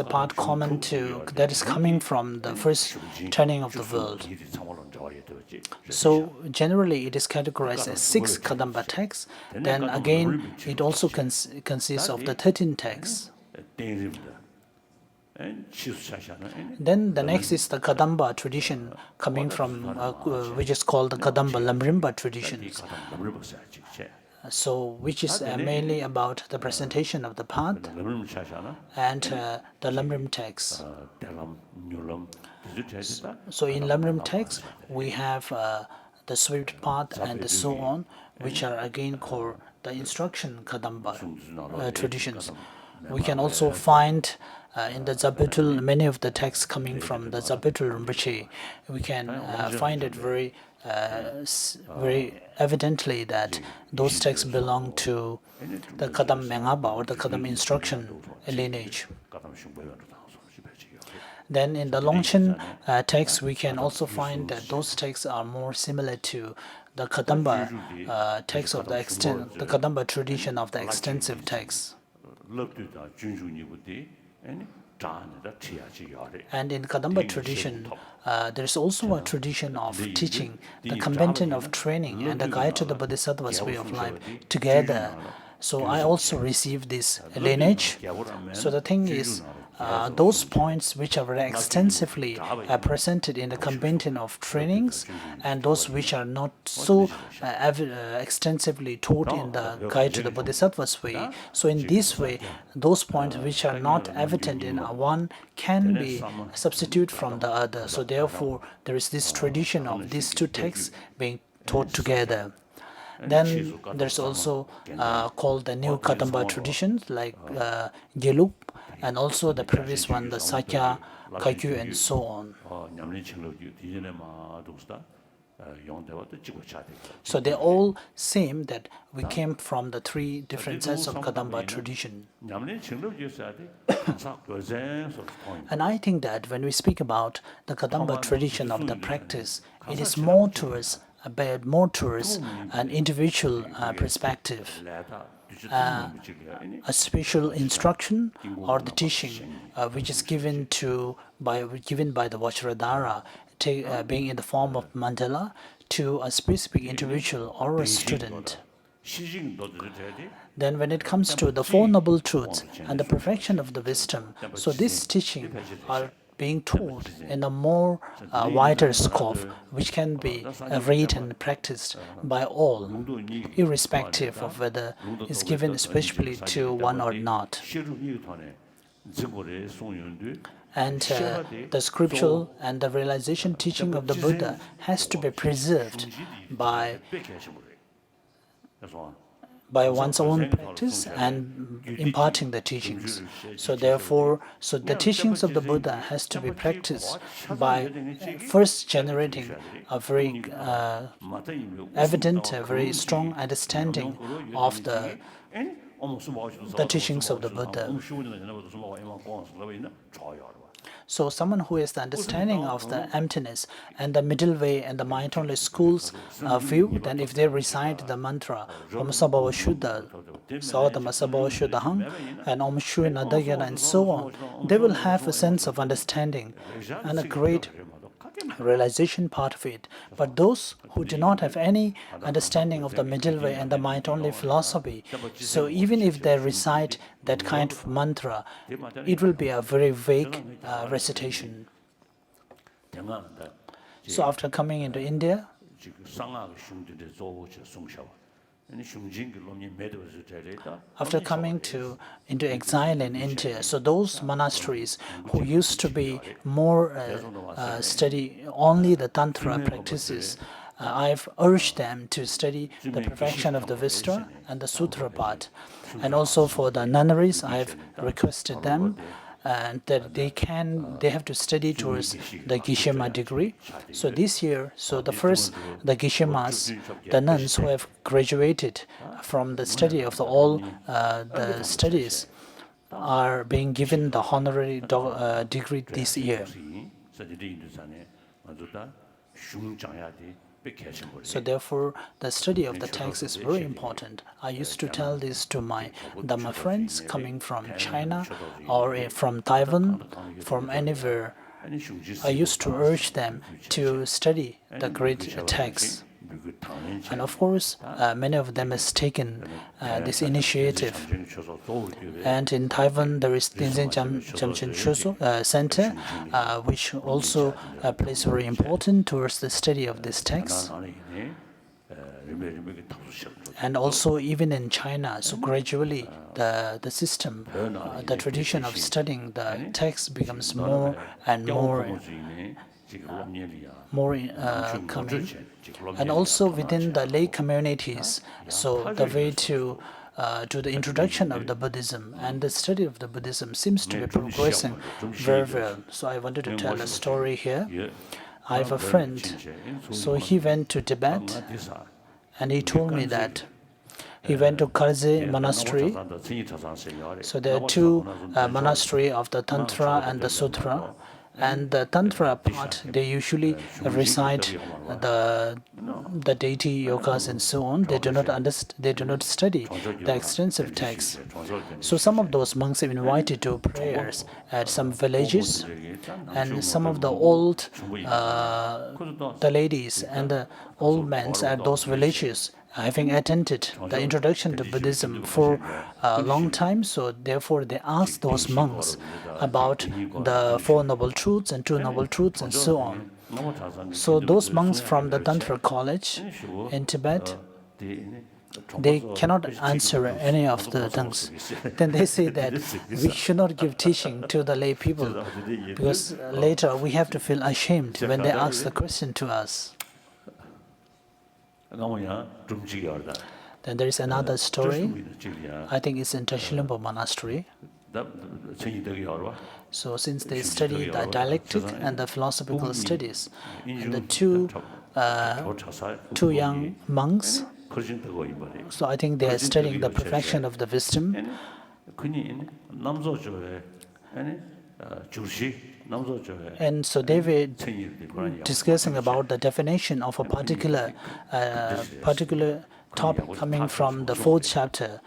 part common to that is coming from the first turning of the world. So generally it is categorized as 6 Kadamba texts. Then again it also consists of the 13 texts. Then the next is the Kadamba tradition coming from which is called the Kadamba Lamrimpa traditions. So which is mainly about the presentation of the path and the Lamrim text. So in Lamrim text we have the swift path and so on, which are again called the instruction Kadamba traditions. We can also find in the Zabutul many of the texts coming from the Zabutul Rinpoche. We can find it very evidently that those texts belong to the Kadam Mengaba or the Kadam instruction lineage. Then in the Longchen text, we can also find that those texts are more similar to the Kadamba text of the Kadamba tradition of the extensive texts. And in Kadamba tradition, there is also a tradition of teaching the convention of training and the guide to the Bodhisattva's way of life together. So I also received this lineage. So the thing is, those points which are very extensively presented in the convention of trainings and those which are not so extensively taught in the guide to the Bodhisattva's way. So in this way, those points which are not evident in one can be substituted from the other. So therefore, there is this tradition of these 2 texts being taught together. Then there's also called the new Kadamba traditions like Gelug, and also the previous one, the Sakya, Kaikyu, and so on. So they all same that we came from the 3 different sets of Kadamba tradition. And I think that when we speak about the Kadamba tradition of the practice, it is more towards an individual perspective. A special instruction or the teaching which is given by the Vajradhara, being in the form of mandala, to a specific individual or a student. Then when it comes to the 4 noble truths and the perfection of the wisdom, so this teaching are being taught in a more wider scope, which can be read and practiced by all, irrespective of whether it's given especially to one or not. And the scriptural and the realization teaching of the Buddha has to be preserved by one's own practice and imparting the teachings. So therefore, the teachings of the Buddha has to be practiced by first generating a very evident, a very strong understanding of the teachings of the Buddha. So someone who has the understanding of the emptiness and the middle way and the mind-only school's view, then if they recite the mantra Om Sabhava Shuddha, Savatama Sabhava Shuddhaham, and Om Shui Nadayana and so on, they will have a sense of understanding and a great realization part of it. But those who do not have any understanding of the middle way and the mind-only philosophy, so even if they recite that kind of mantra, it will be a very vague recitation. So after coming into India, after coming into exile in India, so those monasteries who used to be more study only the Tantra practices, I've urged them to study the perfection of the Vistara and the Sutra part. And also for the nunneries, I've requested them and that they have to study towards the Gishema degree. So this year, the Gishemas, the nuns who have graduated from the study of all the studies, are being given the honorary degree this year. So therefore, the study of the text is very important. I used to tell this to my Dhamma friends coming from China or from Taiwan, from anywhere. I used to urge them to study the great texts. And of course, many of them has taken this initiative. And in Taiwan, there is Tenzin Jamchen Choso Center, which also plays very important towards the study of this text. And also even in China, so gradually the system, the tradition of studying the text becomes more and more coming. And also within the lay communities, so the way to the introduction of the Buddhism and the study of the Buddhism seems to be progressing very well. So I wanted to tell a story here. I have a friend, so he went to Tibet and he told me that he went to Karze Monastery. So there are two monasteries of the Tantra and the Sutra. And the Tantra part, they usually recite the deity yogas and so on. They do not study the extensive texts. So some of those monks are invited to prayers at some villages, and some of the old the ladies and the old men at those villages, having attended the introduction to Buddhism for a long time, so therefore they asked those monks about the Four Noble Truths and Two Noble Truths and so on. So those monks from the Tantra college in Tibet, they cannot answer any of the things. Then they say that we should not give teaching to the lay people because later we have to feel ashamed when they ask the question to us. Then there is another story. I think it's in Tashilimbo Monastery. So since they study the dialectic and the philosophical studies, and the two young monks, so I think they are studying the perfection of the wisdom. And so they were discussing about the definition of a particular topic coming from the 4th chapter.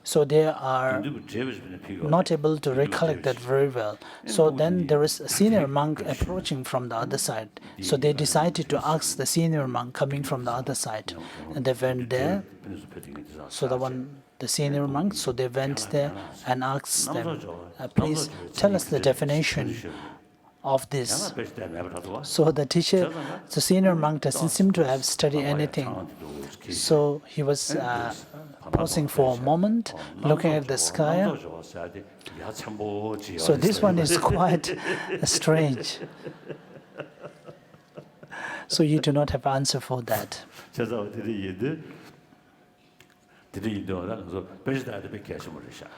So they are not able to recollect that very well. So then there is a senior monk approaching from the other side. So they decided to ask the senior monk coming from the other side. And they went there So the senior monks, so they went there and asked them, please tell us the definition of this. So the teacher, the senior monk doesn't seem to have studied anything. So he was pausing for a moment, looking at the sky. So this one is quite strange. So you do not have answer for that.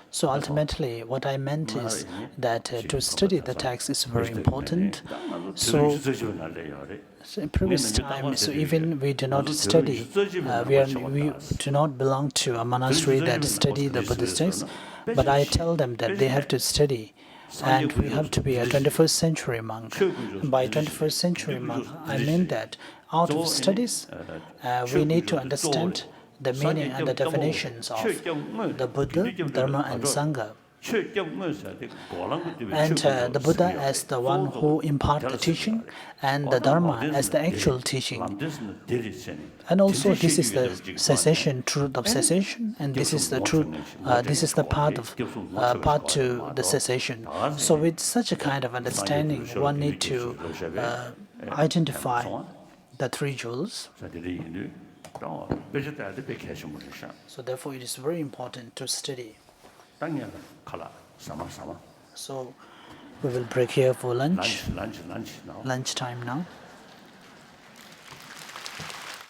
So ultimately, what I meant is that to study the text is very important. So previous time, so even we do not study, we do not belong to a monastery that study the Buddhist texts, but I tell them that they have to study. And we have to be a 21st century monk. By 21st century monk, I mean that out of studies, we need to understand the meaning and the definitions of the Buddha, Dharma, and Sangha. And the Buddha as the one who imparts the teaching, and the Dharma as the actual teaching. And also, this is the cessation, truth of cessation, and this is the truth. This is the path to the cessation. So, with such a kind of understanding, one need to identify the three jewels. So, therefore, it is very important to study. So we will break here for lunch. Lunch time now.